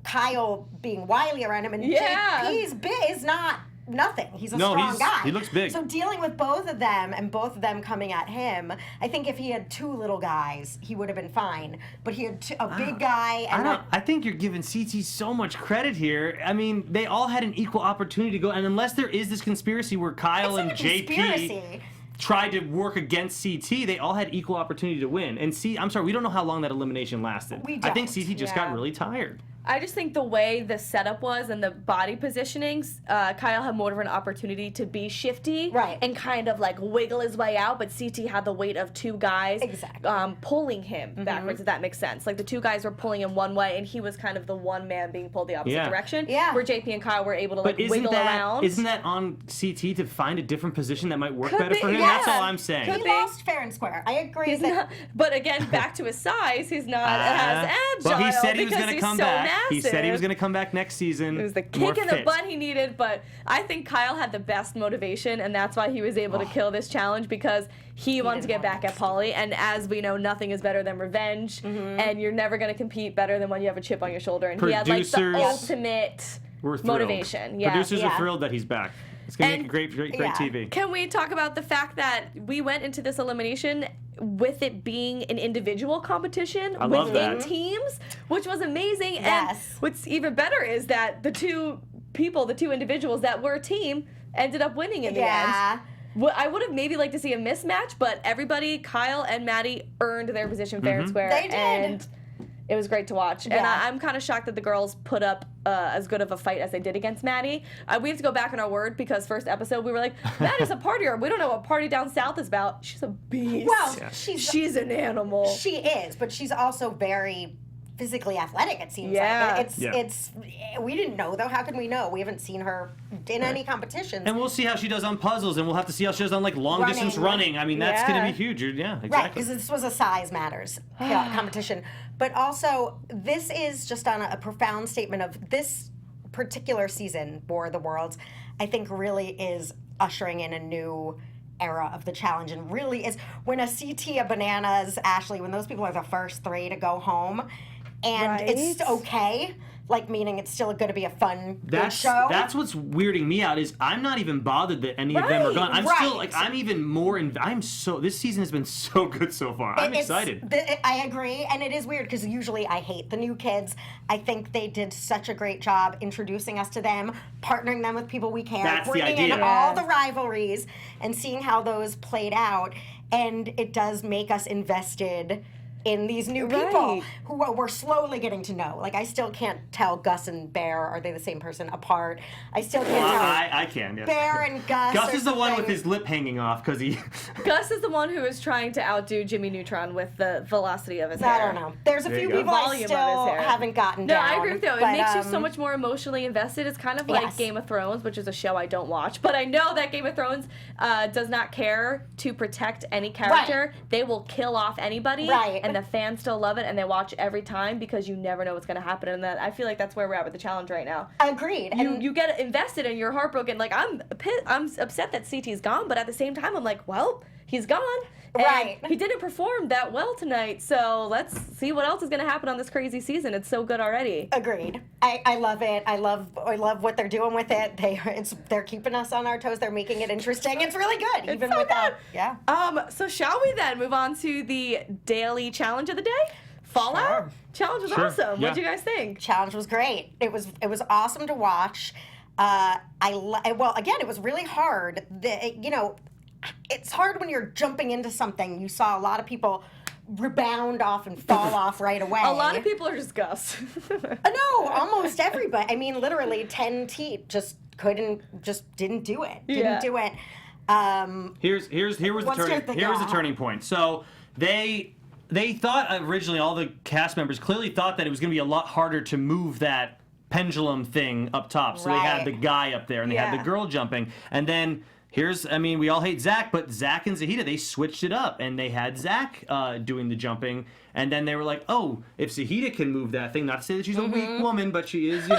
Speaker 3: Kyle being wily around him, and
Speaker 1: Yeah.
Speaker 3: JP's big is not nothing. He's a
Speaker 4: No,
Speaker 3: strong guy.
Speaker 4: he looks big.
Speaker 3: So dealing with both of them and both of them coming at him, I think if he had 2 little guys, he would have been fine. But he had a big guy and
Speaker 4: I think you're giving CT so much credit here. I mean, they all had an equal opportunity to go, and unless there is this conspiracy where Kyle and
Speaker 3: it's not a
Speaker 4: JP
Speaker 3: conspiracy.
Speaker 4: tried to work against CT, they all had equal opportunity to win. And I'm sorry, we don't know how long that elimination lasted.
Speaker 3: We
Speaker 4: I think
Speaker 3: don't.
Speaker 4: CT just
Speaker 1: Yeah.
Speaker 4: got really tired.
Speaker 1: I just think the way the setup was and the body positionings, Kyle had more of an opportunity to be shifty
Speaker 3: Right.
Speaker 1: and kind of like wiggle his way out, but CT had the weight of 2 guys
Speaker 3: Exactly.
Speaker 1: pulling him backwards, if that makes sense. Like the 2 guys were pulling him one way, and he was kind of the one man being pulled the opposite
Speaker 4: Yeah.
Speaker 1: direction,
Speaker 3: Yeah.
Speaker 1: where JP and Kyle were able to like
Speaker 4: But
Speaker 1: wiggle around.
Speaker 4: isn't that on CT to find a different position that might work
Speaker 1: Could
Speaker 4: better
Speaker 1: be,
Speaker 4: for him?
Speaker 1: yeah.
Speaker 4: That's all I'm saying.
Speaker 1: Could
Speaker 3: he
Speaker 1: be.
Speaker 3: lost fair and square. I agree
Speaker 1: He's
Speaker 3: that
Speaker 1: not, but again, back to his size, he's not as agile.
Speaker 4: But he said he was
Speaker 1: because
Speaker 4: going to
Speaker 1: he's
Speaker 4: come
Speaker 1: so
Speaker 4: back. He said he
Speaker 1: massive.
Speaker 4: was going to come back next season.
Speaker 1: It was the
Speaker 4: more
Speaker 1: kick in the
Speaker 4: fit.
Speaker 1: butt he needed, but I think Kyle had the best motivation, and that's why he was able to kill this challenge, because he wanted to get back at Pauly. And as we know, nothing is better than revenge, and you're never going to compete better than when you have a chip on your shoulder. And he had like the
Speaker 4: Producers
Speaker 1: ultimate
Speaker 4: We're thrilled.
Speaker 1: motivation. Yeah.
Speaker 4: Producers
Speaker 3: Yeah.
Speaker 4: are thrilled that he's back. It's going to
Speaker 1: And-
Speaker 4: make a great
Speaker 3: Yeah.
Speaker 4: TV.
Speaker 1: Can we talk about the fact that we went into this elimination with it being an individual competition
Speaker 4: I love
Speaker 1: within
Speaker 4: that.
Speaker 1: teams, which was amazing.
Speaker 3: Yes.
Speaker 1: And what's even better is that the 2 individuals that were a team ended up winning in the end.
Speaker 3: yeah.
Speaker 1: I would have maybe liked to see a mismatch, but everybody, Kyle and Maddie, earned their position fair and square.
Speaker 3: They did.
Speaker 1: And it was great to watch. And
Speaker 3: Yeah.
Speaker 1: I'm kind of shocked that the girls put up as good of a fight as they did against Maddie. We have to go back on our word, because first episode we were like, Maddie's a partier. We don't know what Party Down South is about. She's a beast.
Speaker 3: Well,
Speaker 4: Yeah.
Speaker 1: she's an animal.
Speaker 3: she is, but she's also very physically athletic, it seems
Speaker 1: Yeah.
Speaker 3: like. It's
Speaker 4: Yeah.
Speaker 3: it's we didn't know though. How can we know? We haven't seen her in any competitions.
Speaker 4: And we'll see how she does on puzzles, and we'll have to see how she does on like long distance running. I mean, that's
Speaker 1: Yeah.
Speaker 4: going to be huge. Yeah, exactly.
Speaker 3: Right, because this was a size matters competition. But also, this is just on a profound statement of this particular season, War of the Worlds, I think really is ushering in a new era of the challenge, and really is when a CT, a Bananas, Ashley, when those people are the first 3 to go home, and it's
Speaker 1: Right.
Speaker 3: okay. Like, meaning it's still going to be a fun, good show.
Speaker 4: That's what's weirding me out is I'm not even bothered that any of them are
Speaker 1: Right,
Speaker 4: gone. I'm still
Speaker 3: right.
Speaker 4: like I'm even more. This season has been so good so far. I'm
Speaker 3: It's-
Speaker 4: excited.
Speaker 3: I agree, and it is weird because usually I hate the new kids. I think they did such a great job introducing us to them, partnering them with people we care,
Speaker 4: That's the
Speaker 3: bringing
Speaker 4: idea.
Speaker 3: in all the rivalries, and seeing how those played out. And it does make us invested in these new people
Speaker 1: Right.
Speaker 3: who we're slowly getting to know. Like, I still can't tell Gus and Bear, are they the same person, apart. I still can't tell.
Speaker 4: I can, yes.
Speaker 3: Bear and Gus.
Speaker 4: Gus
Speaker 3: or
Speaker 4: is the one with
Speaker 3: something.
Speaker 4: his lip hanging off because he.
Speaker 1: Gus is the one who is trying to outdo Jimmy Neutron with the velocity of his hair.
Speaker 3: I don't know. There's a
Speaker 4: There
Speaker 3: few
Speaker 4: you go.
Speaker 3: people I
Speaker 1: Volume of his
Speaker 3: still
Speaker 1: hair.
Speaker 3: haven't gotten
Speaker 1: No,
Speaker 3: down.
Speaker 1: I agree with you. It
Speaker 3: but,
Speaker 1: makes you so much more emotionally invested. It's kind of like
Speaker 3: Yes.
Speaker 1: Game of Thrones, which is a show I don't watch. But I know that Game of Thrones does not care to protect any character. They will kill off anybody.
Speaker 3: Right.
Speaker 1: And the fans still love it, and they watch every time because you never know what's going to happen. And that I feel like that's where we're at with the challenge right now.
Speaker 3: Agreed. And
Speaker 1: You get invested and you're heartbroken. Like, I'm upset that CT's gone, but at the same time, I'm like, well, he's gone. And
Speaker 3: Right.
Speaker 1: he didn't perform that well tonight, so let's see what else is going to happen on this crazy season. It's so good already.
Speaker 3: Agreed. I love it. I love what they're doing with it. They're keeping us on our toes. They're making it interesting. It's really good, even
Speaker 1: so
Speaker 3: without.
Speaker 1: good.
Speaker 3: Yeah.
Speaker 1: So shall we then move on to the daily challenge of the day? Fallout?
Speaker 3: Sure.
Speaker 1: Challenge was
Speaker 4: Sure,
Speaker 1: awesome.
Speaker 4: yeah.
Speaker 1: What do you guys think?
Speaker 3: Challenge was great. It was awesome to watch. Well, again, it was really hard. It's hard when you're jumping into something. You saw a lot of people rebound off and fall off right away.
Speaker 1: A lot of people are just Gus.
Speaker 3: No, almost everybody. I mean, literally 10 teeth just didn't do it.
Speaker 1: Yeah.
Speaker 3: Didn't do it.
Speaker 4: Here was
Speaker 3: What's your thing?
Speaker 4: the turning point. So they thought originally, all the cast members clearly thought that it was going to be a lot harder to move that pendulum thing up top. So they had
Speaker 3: Right.
Speaker 4: the guy up there and they had
Speaker 1: Yeah.
Speaker 4: the girl jumping, and then. We all hate Zach, but Zach and Zahida, they switched it up, and they had Zach doing the jumping, and then they were like, oh, if Zahida can move that thing, not to say that she's a weak woman, but she is,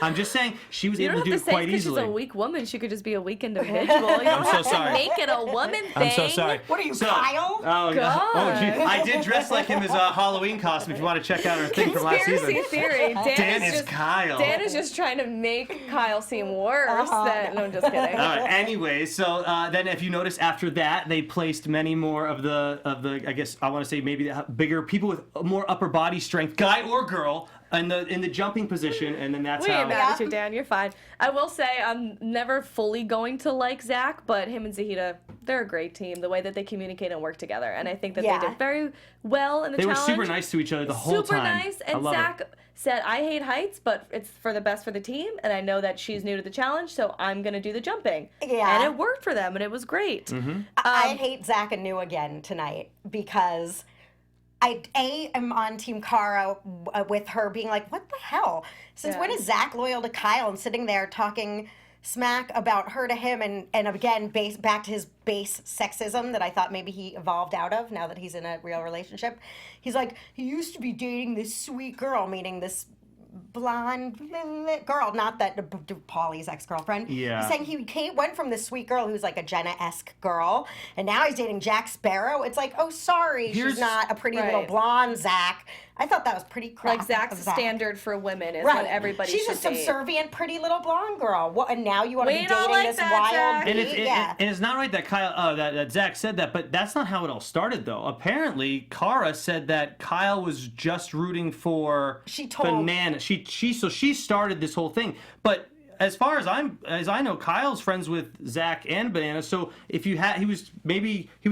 Speaker 4: I'm just saying, she was
Speaker 1: You
Speaker 4: able
Speaker 1: don't
Speaker 4: to
Speaker 1: have
Speaker 4: do
Speaker 1: to
Speaker 4: it
Speaker 1: say
Speaker 4: quite
Speaker 1: because she's
Speaker 4: easily.
Speaker 1: a weak woman. She could just be a weak individual. You don't
Speaker 4: I'm so
Speaker 1: have to
Speaker 4: sorry.
Speaker 1: make it a woman thing.
Speaker 4: I'm so sorry.
Speaker 3: What are you, Kyle?
Speaker 4: Oh,
Speaker 1: God.
Speaker 4: oh, gee. I did dress like him as a Halloween costume if you want to check out our thing from last
Speaker 1: Conspiracy
Speaker 4: season.
Speaker 1: theory.
Speaker 4: Dan is Kyle.
Speaker 1: Dan is just trying to make Kyle seem worse than. No, I'm just kidding.
Speaker 4: All right. Anyway, so then if you notice after that, they placed many more of the I guess I want to say maybe the bigger people with more upper body strength, guy or girl, in the jumping position, and then that's
Speaker 1: We
Speaker 4: how.
Speaker 1: ain't mad at you, Dan. You're fine. I will say I'm never fully going to like Zach, but him and Zahida, they're a great team. The way that they communicate and work together, and I think that
Speaker 3: Yeah.
Speaker 1: they did very well in the
Speaker 4: They were
Speaker 1: challenge.
Speaker 4: super nice to each other the whole
Speaker 1: Super
Speaker 4: time.
Speaker 1: nice.
Speaker 4: I
Speaker 1: And
Speaker 4: love
Speaker 1: Zach
Speaker 4: it.
Speaker 1: said, "I hate heights, but it's for the best for the team, and I know that she's new to the challenge, so I'm gonna do the jumping."
Speaker 3: Yeah.
Speaker 1: And it worked for them, and it was great.
Speaker 4: Mm-hmm.
Speaker 3: I hate Zach anew again tonight because I am on Team Cara with her being like, what the hell? Since when
Speaker 1: Yeah.
Speaker 3: is Zach loyal to Kyle and sitting there talking smack about her to him and again back to his base sexism that I thought maybe he evolved out of now that he's in a real relationship. He's like, he used to be dating this sweet girl, meaning this blonde girl, not that Paulie's ex-girlfriend.
Speaker 4: Yeah.
Speaker 3: He's saying he went from this sweet girl who's like a Jenna-esque girl, and now he's dating Jack Sparrow. It's like, oh, sorry,
Speaker 4: Here's-
Speaker 3: she's not a pretty little
Speaker 1: Right.
Speaker 3: blonde Zach. I thought that was pretty crap.
Speaker 1: Like Zach's
Speaker 3: of Zach.
Speaker 1: standard for women is
Speaker 3: Right.
Speaker 1: what everybody
Speaker 3: She's
Speaker 1: should
Speaker 3: a subservient, pretty little blonde girl. What? And now you want to
Speaker 1: We
Speaker 3: be
Speaker 1: don't
Speaker 3: dating
Speaker 1: like
Speaker 3: this
Speaker 1: that,
Speaker 3: wild?
Speaker 1: Zach.
Speaker 4: And it's,
Speaker 3: yeah.
Speaker 4: and it's not right that Kyle, that Zach said that, but that's not how it all started, though. Apparently, Cara said that Kyle was just rooting for
Speaker 3: She told-
Speaker 4: Banana. So she started this whole thing, but. As far as I know, Kyle's friends with Zach and Banana. So if he was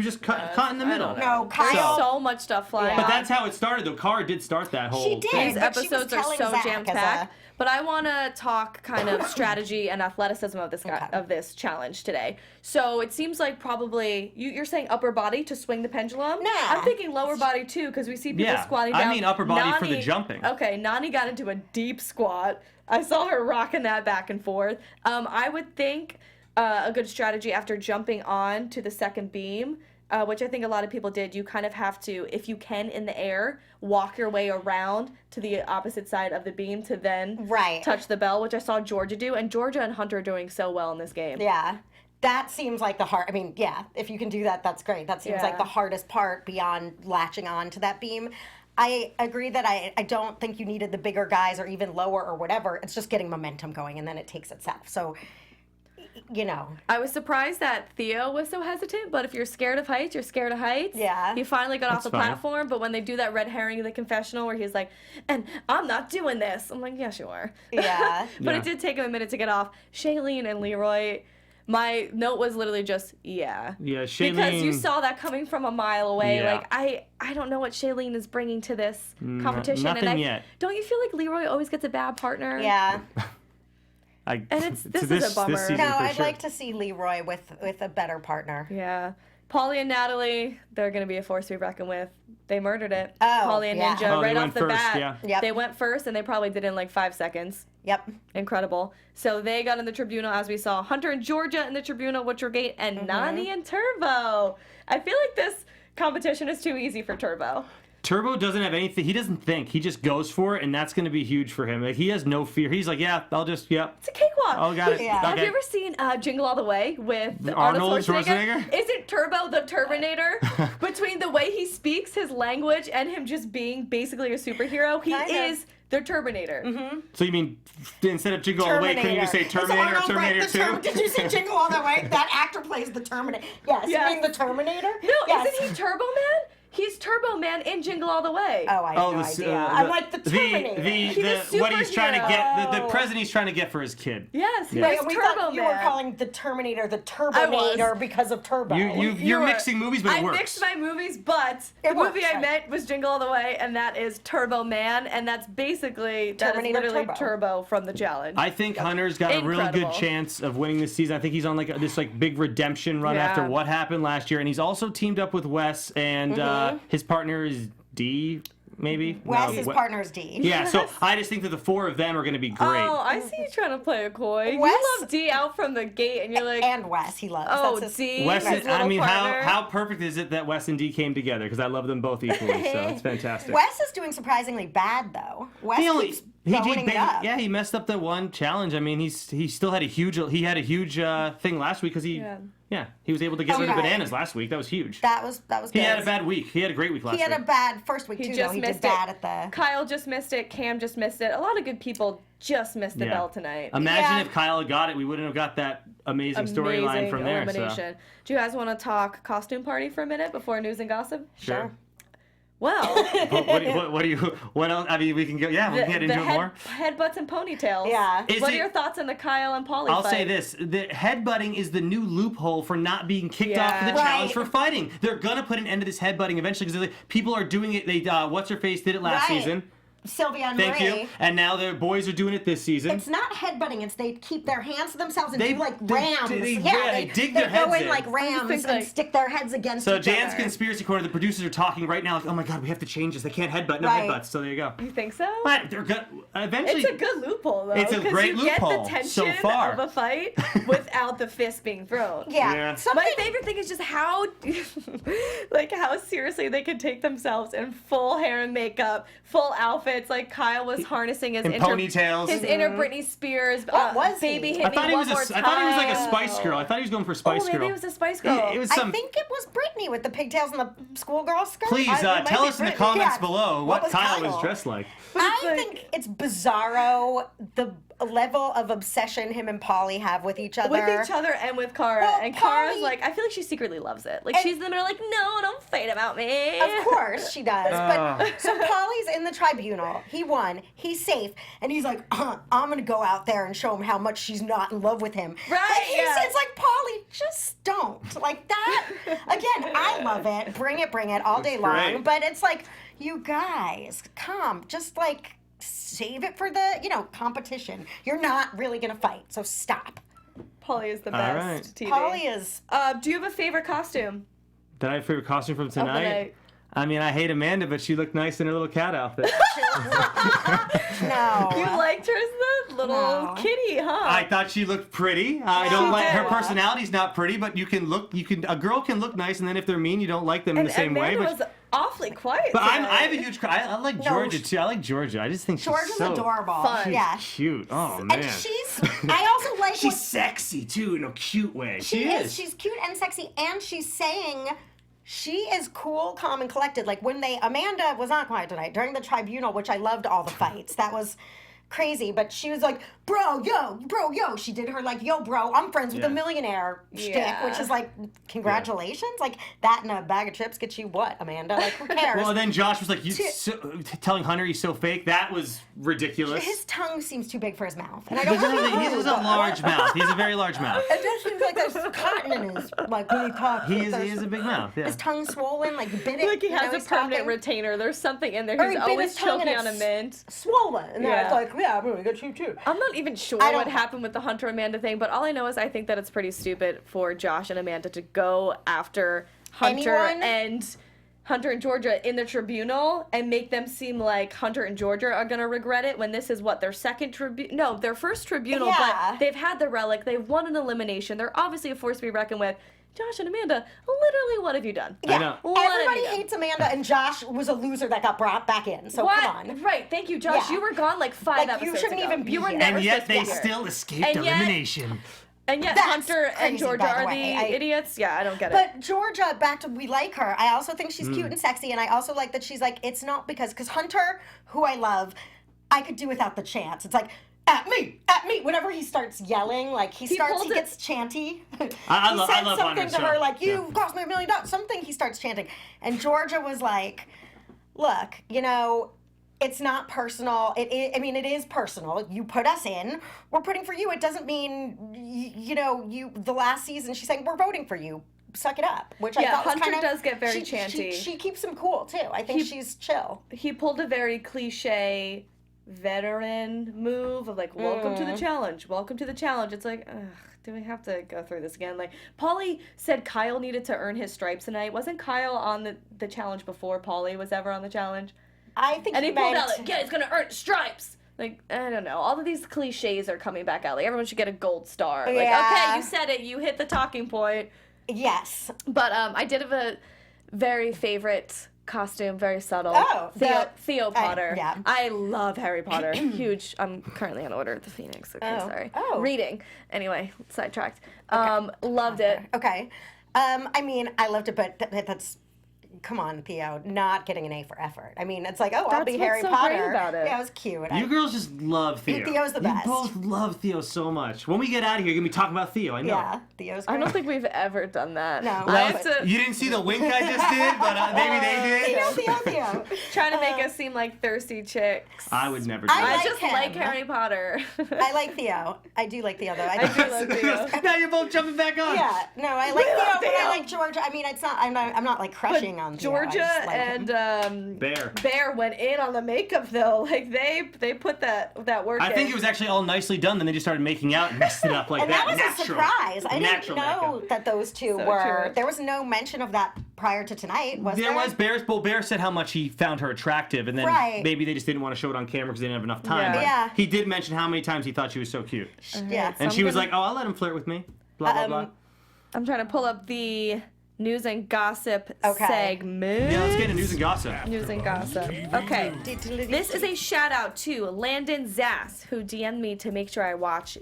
Speaker 4: just caught in the middle.
Speaker 3: No, Kyle-
Speaker 1: So much stuff flying.
Speaker 4: But
Speaker 1: out.
Speaker 4: that's how it started, though. Cara did start that whole
Speaker 3: She did.
Speaker 4: thing.
Speaker 1: These
Speaker 3: but she was
Speaker 1: episodes are
Speaker 3: telling
Speaker 1: so
Speaker 3: Zach
Speaker 1: jam
Speaker 3: as
Speaker 1: packed. But I want to talk kind of strategy and athleticism of this challenge today. So it seems like probably you're saying upper body to swing the pendulum.
Speaker 3: Nah.
Speaker 1: I'm thinking lower body too because we see people
Speaker 4: Yeah,
Speaker 1: squatting
Speaker 4: I
Speaker 1: down.
Speaker 4: mean upper body for the jumping.
Speaker 1: Okay, Nani got into a deep squat. I saw her rocking that back and forth. I would think a good strategy after jumping on to the second beam. Which I think a lot of people did, you kind of have to, if you can in the air, walk your way around to the opposite side of the beam to then
Speaker 3: Right.
Speaker 1: touch the bell, which I saw Georgia do. And Georgia and Hunter are doing so well in this game.
Speaker 3: Yeah. That seems like the hard. I mean, yeah, if you can do that, that's great. That seems
Speaker 1: Yeah.
Speaker 3: like the hardest part beyond latching on to that beam. I agree that I don't think you needed the bigger guys or even lower or whatever. It's just getting momentum going and then it takes itself. So, you know.
Speaker 1: I was surprised that Theo was so hesitant, but if you're scared of heights, you're scared of heights.
Speaker 3: Yeah.
Speaker 1: He finally got off
Speaker 4: That's
Speaker 1: the
Speaker 4: fine.
Speaker 1: platform, but when they do that red herring in the confessional where he's like, and I'm not doing this, I'm like, yes, you are.
Speaker 3: Yeah.
Speaker 1: But
Speaker 4: Yeah.
Speaker 1: it did take him a minute to get off. Shailene and Leroy, My note was literally just, yeah.
Speaker 4: Yeah, Shailene.
Speaker 1: Because you saw that coming from a mile away.
Speaker 4: Yeah.
Speaker 1: Like, I don't know what Shailene is bringing to this competition.
Speaker 4: nothing yet.
Speaker 1: Don't you feel like Leroy always gets a bad partner?
Speaker 3: Yeah.
Speaker 1: And this
Speaker 4: to
Speaker 1: is a bummer.
Speaker 4: This season
Speaker 3: No,
Speaker 4: for
Speaker 3: I'd
Speaker 4: sure.
Speaker 3: like to see Leroy with a better partner.
Speaker 1: Yeah. Pauly and Natalie, they're going to be a force to be reckoned with. They murdered it.
Speaker 3: Oh,
Speaker 1: Pauly and
Speaker 3: yeah.
Speaker 1: Ninja,
Speaker 4: Oh, they
Speaker 1: right
Speaker 4: went
Speaker 1: off the
Speaker 4: first,
Speaker 1: bat.
Speaker 4: yeah.
Speaker 3: Yep.
Speaker 1: They went first, and they probably did it in like 5 seconds.
Speaker 3: Yep.
Speaker 1: Incredible. So they got in the Tribunal, as we saw. Hunter and Georgia in the Tribunal, which were great, and Nani and Turbo. I feel like this competition is too easy for Turbo.
Speaker 4: Turbo doesn't have anything. He doesn't think. He just goes for it, and that's going to be huge for him. Like, he has no fear. He's like, yeah, I'll just, yeah.
Speaker 1: It's a cakewalk.
Speaker 4: Oh, got it.
Speaker 3: Yeah.
Speaker 4: Okay.
Speaker 1: Have you ever seen Jingle All the Way with
Speaker 4: Arnold
Speaker 1: Arnold
Speaker 4: Schwarzenegger?
Speaker 1: Isn't Turbo the Terminator? Between the way he speaks, his language, and him just being basically a superhero, he
Speaker 3: Kind of.
Speaker 1: is the Terminator.
Speaker 4: So you mean instead of Jingle All the Way, couldn't you just say
Speaker 3: Is
Speaker 4: Terminator or
Speaker 3: Arnold
Speaker 4: Terminator
Speaker 3: right?
Speaker 4: 2?
Speaker 3: Did you see Jingle All the Way? That actor plays the Terminator. Yes,
Speaker 1: Yes.
Speaker 3: you mean the Terminator?
Speaker 1: No,
Speaker 3: yes.
Speaker 1: isn't he Turbo Man? He's Turbo Man in Jingle All the Way.
Speaker 3: Oh, I have no idea. I'm like the Terminator.
Speaker 1: He's a
Speaker 4: what he's trying to get, the
Speaker 3: superhero.
Speaker 4: president he's trying to get for his kid.
Speaker 1: Yes,
Speaker 4: Yeah.
Speaker 1: he's
Speaker 3: we
Speaker 1: Turbo
Speaker 3: thought you
Speaker 1: Man.
Speaker 3: were calling the Terminator the
Speaker 1: was.
Speaker 3: Turbonator because of Turbo.
Speaker 4: You're
Speaker 1: were-
Speaker 4: mixing movies, but it
Speaker 1: I
Speaker 4: works.
Speaker 1: mixed my movies, but
Speaker 3: It
Speaker 1: the movie
Speaker 3: works,
Speaker 1: I
Speaker 3: right.
Speaker 1: meant was Jingle All the Way, and that is Turbo Man, and that's basically
Speaker 3: Terminator
Speaker 1: literally
Speaker 3: Turbo.
Speaker 1: Turbo from the challenge.
Speaker 4: I think Hunter's got a real good
Speaker 1: Incredible.
Speaker 4: chance of winning this season. I think he's on like this like big redemption run
Speaker 1: Yeah.
Speaker 4: after what happened last year, and he's also teamed up with Wes, and his partner is D, maybe.
Speaker 3: Wes,
Speaker 4: No,
Speaker 3: his
Speaker 4: Wes-
Speaker 3: partner's D.
Speaker 4: Yeah, so I just think that the four of them are going to be great.
Speaker 1: Oh, I see you trying to play a coy.
Speaker 3: Wes-
Speaker 1: You love D out from the gate, and you're like,
Speaker 3: And Wes, he loves.
Speaker 1: oh,
Speaker 3: That's his,
Speaker 1: D,
Speaker 4: Wes,
Speaker 1: his
Speaker 4: is,
Speaker 1: little
Speaker 4: I mean,
Speaker 1: partner.
Speaker 4: how perfect is it that Wes and D came together? Because I love them both equally, so it's fantastic.
Speaker 3: Wes is doing surprisingly bad though. Wes
Speaker 4: He only
Speaker 3: keeps going it up.
Speaker 4: yeah, he messed up that one challenge. I mean, he still had a huge thing last week because he was able to get rid of
Speaker 3: Okay.
Speaker 4: bananas last week. That was huge.
Speaker 3: That was good.
Speaker 4: He had a bad week. He had a great week last
Speaker 3: He had
Speaker 4: week.
Speaker 3: a bad first week
Speaker 1: He
Speaker 3: too.
Speaker 1: just
Speaker 3: Though he
Speaker 1: missed
Speaker 3: did bad
Speaker 1: it.
Speaker 3: at the.
Speaker 1: Kyle just missed it. Cam just missed it. A lot of good people just missed the bell tonight.
Speaker 4: Imagine
Speaker 3: Yeah.
Speaker 4: if Kyle had got it, we wouldn't have got that amazing storyline
Speaker 1: Amazing
Speaker 4: from there. So.
Speaker 1: elimination. Do you guys want to talk costume party for a minute before news and gossip?
Speaker 4: Sure.
Speaker 1: Well,
Speaker 4: What else? I mean, we can go. Yeah, we can get into it more.
Speaker 1: headbutts and ponytails.
Speaker 3: Yeah.
Speaker 1: What are your thoughts on the Kyle and Pauly
Speaker 4: I'll
Speaker 1: fight?
Speaker 4: say this: the headbutting is the new loophole for not being kicked off of the
Speaker 1: Yeah.
Speaker 4: challenge
Speaker 3: Right.
Speaker 4: for fighting. They're gonna put an end to this headbutting eventually because people are doing it. They what's her face did it last
Speaker 3: Right.
Speaker 4: season.
Speaker 3: Sylvia and
Speaker 4: Thank
Speaker 3: Marie.
Speaker 4: you. And now the boys are doing it this season.
Speaker 3: It's not headbutting. It's they keep their hands to themselves and
Speaker 4: They-
Speaker 3: do like
Speaker 4: they-
Speaker 3: rams.
Speaker 4: they-
Speaker 3: yeah,
Speaker 4: yeah, they dig their
Speaker 3: They go
Speaker 4: heads
Speaker 3: in
Speaker 4: in.
Speaker 3: like rams
Speaker 1: think,
Speaker 3: and
Speaker 1: like-
Speaker 3: stick their heads against
Speaker 4: So
Speaker 3: each
Speaker 4: Jan's
Speaker 3: other.
Speaker 4: conspiracy corner, the producers are talking right now, like, oh my god, we have to change this. They can't headbutt, no
Speaker 3: Right.
Speaker 4: headbutts. So there you go.
Speaker 1: You think so?
Speaker 4: But they're good. Eventually,
Speaker 1: It's a good loophole, though.
Speaker 4: It's a
Speaker 1: 'cause
Speaker 4: great
Speaker 1: you get
Speaker 4: loophole
Speaker 1: the tension
Speaker 4: so far.
Speaker 1: of a fight without the fist being thrown.
Speaker 3: Yeah.
Speaker 4: Yeah.
Speaker 3: Something.
Speaker 1: My favorite thing is just how, like, how seriously they can take themselves in full hair and makeup, full outfits. Like Kyle was harnessing his
Speaker 4: in ponytails.
Speaker 1: his inner Britney Spears.
Speaker 3: What was
Speaker 1: baby
Speaker 3: he?
Speaker 1: hit
Speaker 4: I thought
Speaker 1: me
Speaker 4: he
Speaker 1: one
Speaker 4: was
Speaker 1: more
Speaker 4: I thought he was like a
Speaker 1: time.
Speaker 4: Spice Girl. I thought he was going for Spice
Speaker 1: Oh, maybe
Speaker 4: Girl.
Speaker 1: it was a Spice Girl.
Speaker 4: It was
Speaker 3: I
Speaker 4: some.
Speaker 3: think it was Brittany with the pigtails and the schoolgirl skirt.
Speaker 4: Please
Speaker 3: It might
Speaker 4: tell
Speaker 3: be
Speaker 4: us in the
Speaker 3: Britney.
Speaker 4: comments
Speaker 3: Yeah.
Speaker 4: below what
Speaker 3: was
Speaker 4: Kyle was dressed like.
Speaker 3: I
Speaker 1: like-
Speaker 3: think it's bizarro the level of obsession him and Polly have with each other.
Speaker 1: With each other and with Cara.
Speaker 3: Well,
Speaker 1: and Cara's
Speaker 3: Polly-
Speaker 1: like, I feel like she secretly loves it. Like,
Speaker 3: And-
Speaker 1: she's in the middle, like, no, don't fight about me.
Speaker 3: Of course she does. But so Polly's in the tribunal. He won. He's safe. And he's like, I'm gonna go out there and show him how much she's not in love with him.
Speaker 1: Right,
Speaker 3: Like,
Speaker 1: yeah.
Speaker 3: It's like, Polly, just don't. Like that. Again, I love it. Bring it all day long.
Speaker 4: great.
Speaker 3: But it's like, you guys, come. Just like save it for the, competition. You're not really gonna fight, so stop.
Speaker 1: Polly is the
Speaker 4: All
Speaker 1: best
Speaker 4: right.
Speaker 1: TV.
Speaker 3: Polly is
Speaker 1: Do you have a favorite costume
Speaker 4: Did I have a favorite costume from
Speaker 1: of the
Speaker 4: tonight?
Speaker 1: night?
Speaker 4: I mean, I hate Amanda, but she looked nice in her little cat outfit.
Speaker 3: no.
Speaker 1: You liked her as the little
Speaker 3: No.
Speaker 1: kitty, huh?
Speaker 4: I thought she looked pretty. I don't
Speaker 1: She
Speaker 4: like her
Speaker 1: did.
Speaker 4: personality's not pretty, but a girl can look nice, and then if they're mean, you don't like them in the same way.
Speaker 1: Amanda was awfully quiet.
Speaker 4: But I
Speaker 1: tonight.
Speaker 4: have a huge. I like Georgia too. I like Georgia. I just think she's
Speaker 3: Georgia's
Speaker 4: so
Speaker 3: adorable.
Speaker 1: fun.
Speaker 3: Yeah.
Speaker 4: cute. Oh man,
Speaker 3: And I also like
Speaker 4: she's sexy too in a cute way.
Speaker 3: She is. She's cute and sexy, and she's saying she is cool, calm, and collected. Like when Amanda was not quiet tonight during the tribunal, which I loved all the fights. That was crazy, but she was like, bro, yo. She did her like, yo, bro, I'm friends with a millionaire shtick, which is like, congratulations. Like, that and a bag of chips gets you what, Amanda? Like, who cares?
Speaker 4: Well, then Josh was like, telling Hunter he's so fake. That was ridiculous.
Speaker 3: His tongue seems too big for his mouth. And I
Speaker 4: He
Speaker 3: don't
Speaker 4: has a large mouth. He has a very large mouth.
Speaker 3: It just seems like there's cotton in his, like, when he talks.
Speaker 4: He has a big mouth, yeah.
Speaker 3: His tongue's swollen, like, bit it.
Speaker 1: Like he has a
Speaker 3: he's
Speaker 1: permanent
Speaker 3: talking.
Speaker 1: retainer. There's something in there.
Speaker 3: Or
Speaker 1: He's
Speaker 3: he bit
Speaker 1: always
Speaker 3: his tongue and
Speaker 1: choking on a
Speaker 3: it's
Speaker 1: mint.
Speaker 3: Swollen. And
Speaker 1: Yeah.
Speaker 3: it's like, yeah, I'm gonna get you too.
Speaker 1: I'm not even sure
Speaker 3: I
Speaker 1: what
Speaker 3: don't-
Speaker 1: happened with the Hunter Amanda thing, but all I know is I think that it's pretty stupid for Josh and Amanda to go after Hunter
Speaker 3: Anyone?
Speaker 1: Hunter and Georgia in the Tribunal and make them seem like Hunter and Georgia are gonna regret it when this is what, their second Tribunal? No, their first Tribunal,
Speaker 3: Yeah.
Speaker 1: but they've had the relic, they've won an elimination, they're obviously a force to be reckoned with. Josh and Amanda, literally, what have you done?
Speaker 3: Yeah.
Speaker 4: know.
Speaker 1: What have
Speaker 3: Everybody
Speaker 1: you done?
Speaker 3: hates Amanda, and Josh was a loser that got brought back in. So
Speaker 1: What?
Speaker 3: come on.
Speaker 1: Right, thank you, Josh.
Speaker 3: Yeah.
Speaker 1: You were gone like 5
Speaker 3: Like,
Speaker 1: episodes
Speaker 3: you shouldn't
Speaker 1: ago.
Speaker 3: even be
Speaker 1: You were
Speaker 3: here.
Speaker 1: never
Speaker 4: And yet
Speaker 1: supposed
Speaker 4: they
Speaker 1: to be here.
Speaker 4: still escaped
Speaker 1: And yet-
Speaker 4: elimination.
Speaker 1: And yet
Speaker 3: That's
Speaker 1: Hunter and
Speaker 3: crazy,
Speaker 1: Georgia
Speaker 3: by the
Speaker 1: are
Speaker 3: way.
Speaker 1: the idiots? Yeah, I don't get it.
Speaker 3: But Georgia, back to we like her. I also think she's cute and sexy, and I also like that she's like, it's not because Hunter, who I love, I could do without the chants. It's like, at me. Whenever he starts yelling, like he gets chanty.
Speaker 4: I
Speaker 3: he
Speaker 4: love
Speaker 3: said
Speaker 4: Hunter,
Speaker 3: something to
Speaker 4: so,
Speaker 3: her like, "You
Speaker 4: yeah.
Speaker 3: cost me $1 million." Something he starts chanting, and Georgia was like, "Look, you know." It's not personal. It is personal. You put us in. We're putting for you. It doesn't mean, the last season she's saying, we're voting for you. Suck it up. Which I
Speaker 1: Yeah,
Speaker 3: thought was
Speaker 1: Hunter
Speaker 3: kind of,
Speaker 1: does get very chanty.
Speaker 3: She keeps him cool, too. I think she's chill.
Speaker 1: He pulled a very cliche veteran move of like, welcome to the challenge. Welcome to the challenge. It's like, ugh, do we have to go through this again? Like, Paulie said Kyle needed to earn his stripes tonight. Wasn't Kyle on the challenge before Paulie was ever on the challenge?
Speaker 3: I think
Speaker 1: And he pulled
Speaker 3: meant,
Speaker 1: out like, yeah, he's gonna earn stripes. Like, I don't know. All of these cliches are coming back out. Like, everyone should get a gold star. Like,
Speaker 3: Yeah.
Speaker 1: okay, you said it. You hit the talking point.
Speaker 3: Yes.
Speaker 1: But I did have a very favorite costume, very subtle.
Speaker 3: Oh,
Speaker 1: Theo Potter.
Speaker 3: yeah.
Speaker 1: I love Harry Potter. Huge. I'm currently on Order of the Phoenix. Okay,
Speaker 3: Oh.
Speaker 1: sorry.
Speaker 3: Oh.
Speaker 1: Reading. Anyway, sidetracked. Loved it.
Speaker 3: Okay. I loved it, but that's... Come on, Theo, not getting an A for effort. I mean, it's like, oh, I'll
Speaker 1: That's
Speaker 3: be
Speaker 1: what's
Speaker 3: Harry
Speaker 1: so
Speaker 3: Potter.
Speaker 1: great about it.
Speaker 3: Yeah, it was cute.
Speaker 4: You girls just love Theo.
Speaker 3: Theo's the best.
Speaker 4: You both love Theo so much. When we get out of here, you're going to be talking about Theo. I know.
Speaker 3: Yeah, Theo's great.
Speaker 1: I don't think we've ever done that.
Speaker 3: No.
Speaker 1: I
Speaker 3: Well,
Speaker 1: have to
Speaker 4: You didn't see the wink I just did, but maybe they did.
Speaker 3: Theo.
Speaker 1: try to make us seem like thirsty chicks.
Speaker 4: I would never do
Speaker 3: I
Speaker 1: I
Speaker 4: that.
Speaker 1: just
Speaker 3: him.
Speaker 1: like Harry Potter.
Speaker 3: I like Theo. I do like Theo, though.
Speaker 1: I do love Theo.
Speaker 4: Now you're both jumping back on.
Speaker 3: Yeah, no, I like Theo, but
Speaker 1: Theo.
Speaker 3: I like Georgia. I mean, it's not. I'm not like crushing on Theo. I
Speaker 1: Georgia
Speaker 3: just like him.
Speaker 1: and
Speaker 4: Bear
Speaker 1: went in on the makeup though. Like they put that work
Speaker 4: I
Speaker 1: in.
Speaker 4: think it was actually all nicely done, then they just started making out and messed it up like
Speaker 3: And that was
Speaker 4: Natural.
Speaker 3: a surprise. I didn't
Speaker 4: Natural
Speaker 3: know
Speaker 4: makeup.
Speaker 3: that those two
Speaker 1: So
Speaker 3: were.
Speaker 1: true.
Speaker 3: There was no mention of that prior to tonight, was there?
Speaker 4: There was Bear said how much he found her attractive, and then
Speaker 3: Right.
Speaker 4: maybe they just didn't want to show it on camera because they didn't have enough time.
Speaker 1: Yeah.
Speaker 4: But
Speaker 3: Yeah.
Speaker 4: he did mention how many times he thought she was so cute.
Speaker 3: Yeah.
Speaker 4: And she was like, "Oh, I'll let him flirt with me." Blah blah blah.
Speaker 1: I'm trying to pull up the news and gossip
Speaker 3: Okay.
Speaker 1: segment.
Speaker 4: Yeah, let's get into news and gossip.
Speaker 1: News and gossip. Okay. This is a shout out to Landon Zass, who DM'd me to make sure I watch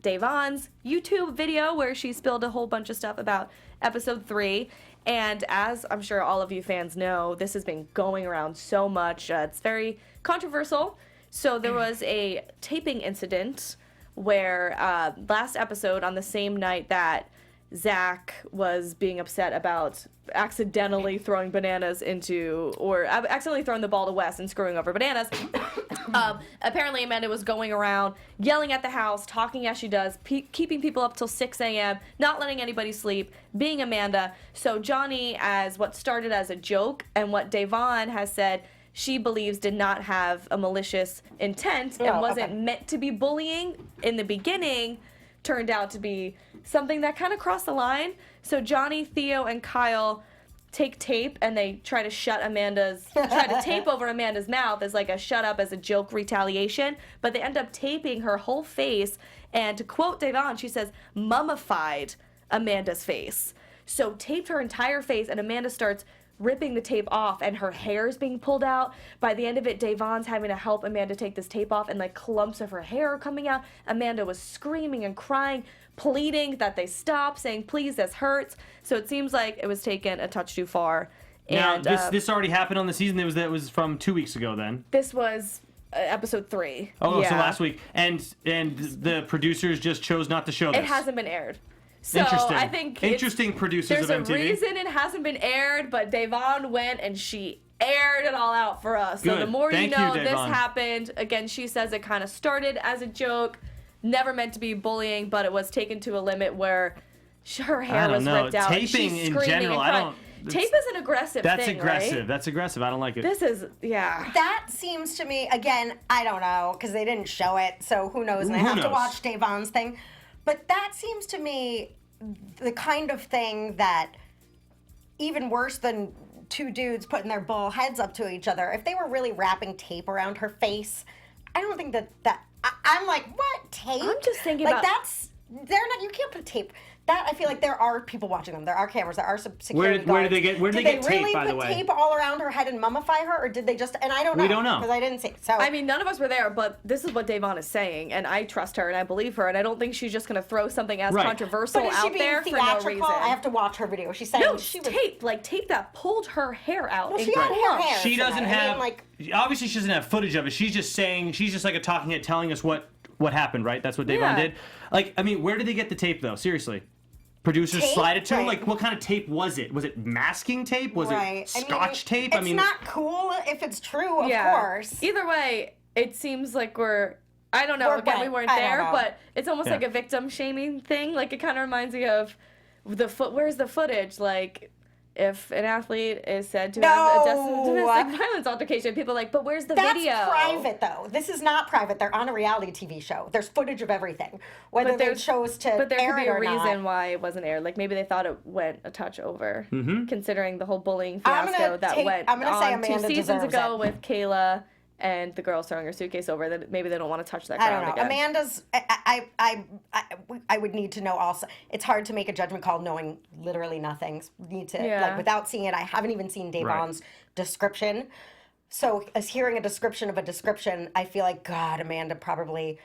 Speaker 1: Davon's YouTube video where she spilled a whole bunch of stuff about episode 3. And as I'm sure all of you fans know, this has been going around so much. It's very controversial. So there was a taping incident where last episode, on the same night that Zach was being upset about accidentally throwing bananas into, or accidentally throwing the ball to Wes and screwing over bananas. Apparently Amanda was going around yelling at the house, talking as she does, keeping people up till 6 a.m., not letting anybody sleep, being Amanda. So Johnny, as what started as a joke and what Davon has said she believes did not have a malicious intent and wasn't meant to be bullying in the beginning, turned out to be something that kind of crossed the line. So Johnny, Theo, and Kyle take tape and they try to tape over Amanda's mouth as like a shut up, as a joke retaliation, but they end up taping her whole face, and to quote Davon, she says, mummified Amanda's face. So taped her entire face, and Amanda starts ripping the tape off and her hair is being pulled out. By the end of it, Davon's having to help Amanda take this tape off and like clumps of her hair are coming out. Amanda was screaming and crying, pleading that they stop, saying, please, this hurts. So it seems like it was taken a touch too far.
Speaker 4: Now,
Speaker 1: And
Speaker 4: this already happened on the season. It was from 2 weeks ago then.
Speaker 1: this was episode 3.
Speaker 4: Oh,
Speaker 1: yeah.
Speaker 4: so last week, and the producers just chose not to show this.
Speaker 1: It hasn't been aired. So
Speaker 4: Interesting.
Speaker 1: I think
Speaker 4: Interesting producers
Speaker 1: there's
Speaker 4: of MTV.
Speaker 1: a reason it hasn't been aired, but Devon went and she aired it all out for us. So the
Speaker 4: Good.
Speaker 1: more
Speaker 4: Thank
Speaker 1: you know,
Speaker 4: you,
Speaker 1: this
Speaker 4: Devon.
Speaker 1: happened. Again, she says it kind of started as a joke, never meant to be bullying, but it was taken to a limit where her hair
Speaker 4: I don't
Speaker 1: was
Speaker 4: know.
Speaker 1: ripped out. and
Speaker 4: Taping
Speaker 1: she's
Speaker 4: in
Speaker 1: screaming
Speaker 4: general,
Speaker 1: and
Speaker 4: I
Speaker 1: crying.
Speaker 4: don't-
Speaker 1: Tape is an aggressive
Speaker 4: That's
Speaker 1: thing,
Speaker 4: aggressive.
Speaker 1: right?
Speaker 4: That's aggressive. I don't like it.
Speaker 1: This is, yeah.
Speaker 3: That seems to me, again, I don't know, because they didn't show it, so who knows, and I
Speaker 4: Who
Speaker 3: have to
Speaker 4: knows?
Speaker 3: watch Devon's thing. But that seems to me the kind of thing that, even worse than two dudes putting their bull heads up to each other, if they were really wrapping tape around her face, I don't think I'm like, what, tape?
Speaker 1: I'm just thinking
Speaker 3: like,
Speaker 1: about-
Speaker 3: you can't put tape. That, I feel like there are people watching them. There are cameras. There are some security
Speaker 4: Where did
Speaker 3: guards.
Speaker 4: they get tape,
Speaker 3: really
Speaker 4: by the
Speaker 3: put
Speaker 4: way?
Speaker 3: tape all around her head and mummify her, or did they just? And I don't know.
Speaker 4: We don't know.
Speaker 3: because I didn't see. So
Speaker 1: I mean, none of us were there, but this is what Devon is saying, and I trust her and I believe her, and I don't think she's just going to throw something as
Speaker 4: Right.
Speaker 1: controversial
Speaker 3: but is she
Speaker 1: out
Speaker 3: being
Speaker 1: there for no
Speaker 3: theatrical?
Speaker 1: reason.
Speaker 3: I have to watch her video. She's saying
Speaker 1: no,
Speaker 3: she was.
Speaker 1: tape that pulled her hair out.
Speaker 3: Well,
Speaker 1: in
Speaker 3: she had
Speaker 1: clumps.
Speaker 3: hair.
Speaker 4: She doesn't
Speaker 3: I mean,
Speaker 4: have.
Speaker 3: like-
Speaker 4: Obviously, she doesn't have footage of it. She's just saying. She's just like a talking head, telling us what happened. Right? That's what Devon
Speaker 1: Yeah.
Speaker 4: did. Like, I mean, where did they get the tape though? Seriously. Producers
Speaker 3: Tape?
Speaker 4: slide it to him.
Speaker 3: Right.
Speaker 4: Like, what kind of tape was it? Was it masking tape? Was
Speaker 3: Right.
Speaker 4: it Scotch tape?
Speaker 3: It's not cool if it's true, of
Speaker 1: Yeah.
Speaker 3: course.
Speaker 1: Either way, it seems like I don't know,
Speaker 3: We're
Speaker 1: again, we
Speaker 3: what?
Speaker 1: weren't
Speaker 3: I don't
Speaker 1: there,
Speaker 3: know.
Speaker 1: but it's almost
Speaker 4: Yeah.
Speaker 1: like a victim shaming thing. Like, it kind of reminds me of where's the footage? Like, if an athlete is said to have a domestic violence altercation, people are like, but where's the
Speaker 3: That's
Speaker 1: video?
Speaker 3: private, though. This is not private. They're on a reality TV show. There's footage of everything, whether
Speaker 1: But
Speaker 3: they
Speaker 1: there's-
Speaker 3: chose to
Speaker 1: But there
Speaker 3: air
Speaker 1: could be
Speaker 3: it
Speaker 1: a
Speaker 3: or
Speaker 1: reason
Speaker 3: not.
Speaker 1: why it wasn't aired. Like, maybe they thought it went a touch over, considering the whole bullying
Speaker 3: I'm gonna
Speaker 1: fiasco that
Speaker 3: take-
Speaker 1: went
Speaker 3: I'm gonna say
Speaker 1: on 2
Speaker 3: Amanda
Speaker 1: seasons
Speaker 3: deserves
Speaker 1: ago
Speaker 3: it.
Speaker 1: with Kayla and the girl throwing her suitcase over. That maybe they don't want to touch that
Speaker 3: I
Speaker 1: ground
Speaker 3: don't know.
Speaker 1: again.
Speaker 3: Amanda's. I would need to know also. It's hard to make a judgment call knowing literally nothing. Need to
Speaker 1: Yeah.
Speaker 3: like without seeing it. I haven't even seen Devon's description. So as hearing a description of a description, I feel like God, Amanda probably,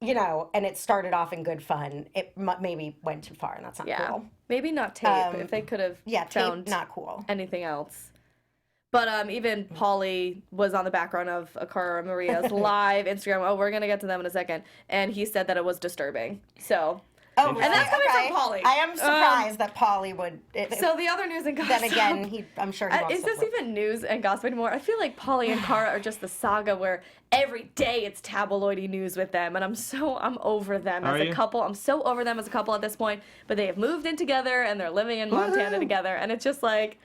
Speaker 3: and it started off in good fun. It maybe went too far, and that's not
Speaker 1: Yeah,
Speaker 3: cool.
Speaker 1: maybe not tape. If they could have
Speaker 3: Yeah,
Speaker 1: found
Speaker 3: tape not cool.
Speaker 1: anything else. But even Pauly was on the background of Akara Maria's live Instagram. Oh, we're gonna get to them in a second, and he said that it was disturbing. So,
Speaker 3: Oh,
Speaker 1: and that's coming from Pauly.
Speaker 3: I am surprised that Pauly would.
Speaker 1: So the other news and gossip.
Speaker 3: then again, I'm sure he wants
Speaker 1: is
Speaker 3: to
Speaker 1: this
Speaker 3: flip.
Speaker 1: even news and gossip anymore? I feel like Pauly and Cara are just the saga where every day it's tabloidy news with them, and I'm over them
Speaker 4: Are
Speaker 1: as a
Speaker 4: you?
Speaker 1: couple. I'm so over them as a couple at this point. But they have moved in together and they're living in Montana together, and it's just like,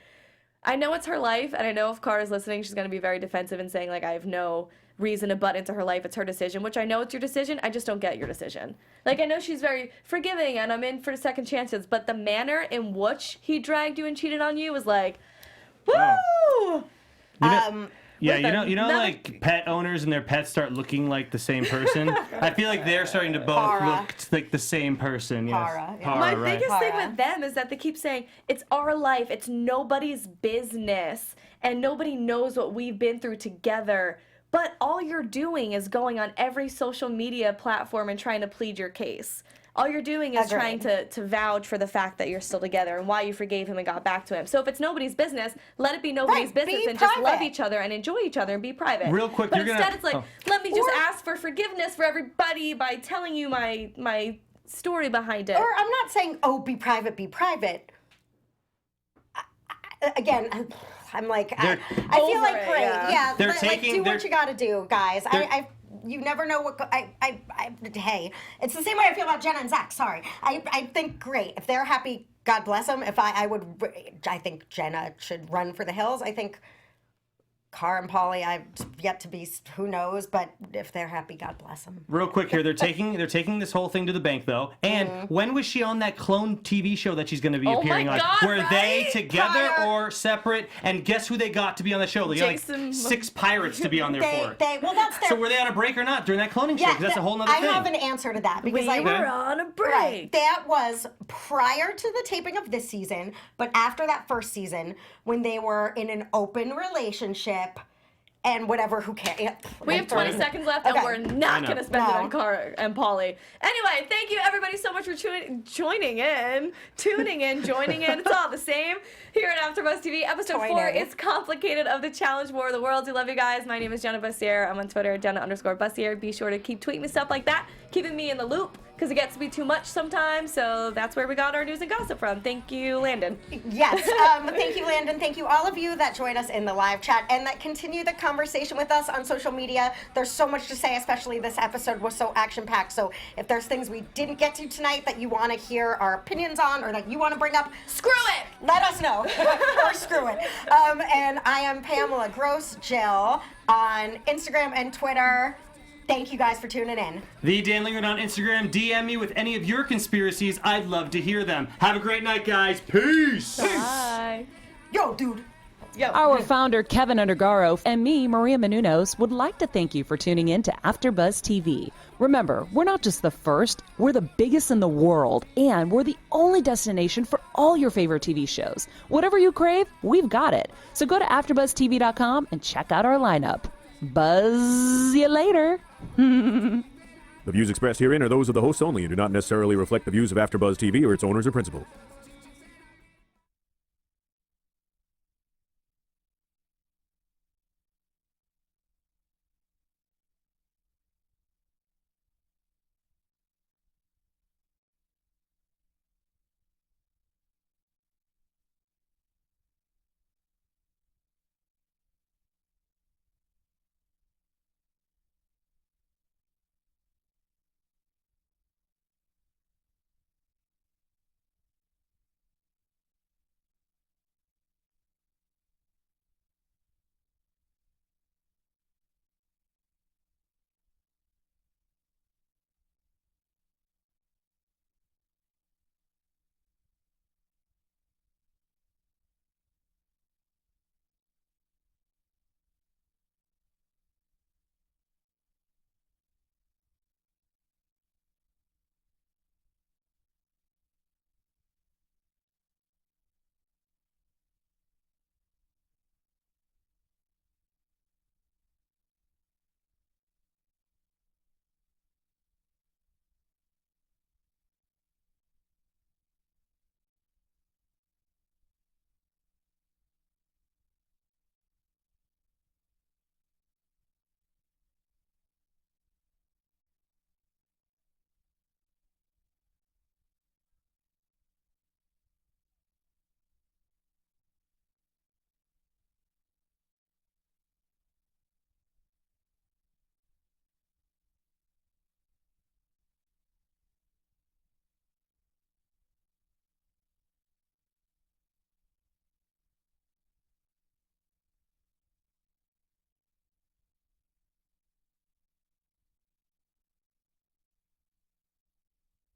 Speaker 1: I know it's her life, and I know if Cara's listening, she's gonna be very defensive and saying like, I have no reason to butt into her life. It's her decision, which I know it's your decision. I just don't get your decision. Like, I know she's very forgiving and I'm in for second chances, but the manner in which he dragged you and cheated on you was like, woo!
Speaker 4: Yeah,
Speaker 1: Listen,
Speaker 4: you know,
Speaker 1: none-
Speaker 4: like pet owners and their pets start looking like the same person. I feel like they're starting to both
Speaker 3: Para.
Speaker 4: look like the same person. Yes.
Speaker 3: Para, yeah.
Speaker 1: My
Speaker 4: right.
Speaker 1: biggest thing
Speaker 3: Para.
Speaker 1: with them is that they keep saying, it's our life, it's nobody's business, and nobody knows what we've been through together. But all you're doing is going on every social media platform and trying to plead your case. All you're doing is trying to vouch for the fact that you're still together and why you forgave him and got back to him. So if it's nobody's business, let it be nobody's
Speaker 3: Right,
Speaker 1: business
Speaker 3: be
Speaker 1: and just love
Speaker 3: private.
Speaker 1: each other and enjoy each other and be private.
Speaker 4: Real quick,
Speaker 1: but
Speaker 4: you're gonna-
Speaker 1: instead it's like,
Speaker 4: oh.
Speaker 1: let me just
Speaker 3: Or-
Speaker 1: ask for forgiveness for everybody by telling you my story behind it.
Speaker 3: Or I'm not saying, oh, be private, be private. Again, I'm like, I feel
Speaker 1: Over
Speaker 3: like,
Speaker 1: it,
Speaker 3: great,
Speaker 1: yeah.
Speaker 3: yeah,
Speaker 4: They're
Speaker 3: like,
Speaker 4: taking-
Speaker 3: do
Speaker 4: they're-
Speaker 3: what you got to do, guys. You never know what. Hey, it's the same way I feel about Jenna and Zach. Sorry, I think great if they're happy. God bless them. If I think Jenna should run for the hills. I think Cara and Pauly, I've yet to be. Who knows? But if they're happy, God bless them.
Speaker 4: Real quick here, they're taking this whole thing to the bank though. And when was she on that clone TV show that she's going to be
Speaker 1: Oh
Speaker 4: appearing
Speaker 1: my
Speaker 4: on?
Speaker 1: God,
Speaker 4: Were they
Speaker 1: right?
Speaker 4: together
Speaker 3: Kyle.
Speaker 4: or separate? And guess who they got to be on the show? They got
Speaker 1: Jason-
Speaker 4: like 6 pirates to be on there for.
Speaker 3: Well, that's their.
Speaker 4: So were they on a break or not during that cloning show?
Speaker 3: yeah,
Speaker 4: Because that's a whole nother
Speaker 3: I
Speaker 4: thing.
Speaker 3: have an answer to that because
Speaker 1: we
Speaker 3: I
Speaker 1: were on a break.
Speaker 3: Right. That was prior to the taping of this season, but after that first season, when they were in an open relationship, and whatever, who cares?
Speaker 1: We have 20 seconds left, and we're not going to spend it on Car and Polly. Anyway, thank you everybody so much for joining in. It's all the same here at AfterBuzz TV. Episode 4, It's Complicated, of the Challenge War of the Worlds. We love you guys. My name is Jenna Bussier. I'm on Twitter, Jenna_Bussier. Be sure to keep tweeting me stuff like that, keeping me in the loop, because it gets to be too much sometimes. So that's where we got our news and gossip from. Thank you, Landon.
Speaker 3: Yes, thank you, Landon. Thank you, all of you that join us in the live chat and that continue the conversation with us on social media. There's so much to say, especially this episode was so action-packed. So if there's things we didn't get to tonight that you want to hear our opinions on or that you want to bring up,
Speaker 1: screw it!
Speaker 3: Let us know. Or screw it. And I am Pamela Gross Jill on Instagram and Twitter. Thank you guys for tuning in.
Speaker 4: The Dan Lingard on Instagram. DM me with any of your conspiracies. I'd love to hear them. Have a great night, guys. Peace.
Speaker 1: Bye.
Speaker 3: Yo, dude.
Speaker 1: Yo.
Speaker 2: Our founder, Kevin Undergaro, and me, Maria Menounos, would like to thank you for tuning in to AfterBuzz TV. Remember, we're not just the first, we're the biggest in the world, and we're the only destination for all your favorite TV shows. Whatever you crave, we've got it. So go to AfterBuzzTV.com and check out our lineup. Buzz you later.
Speaker 5: The views expressed herein are those of the hosts only and do not necessarily reflect the views of AfterBuzz TV or its owners or principal.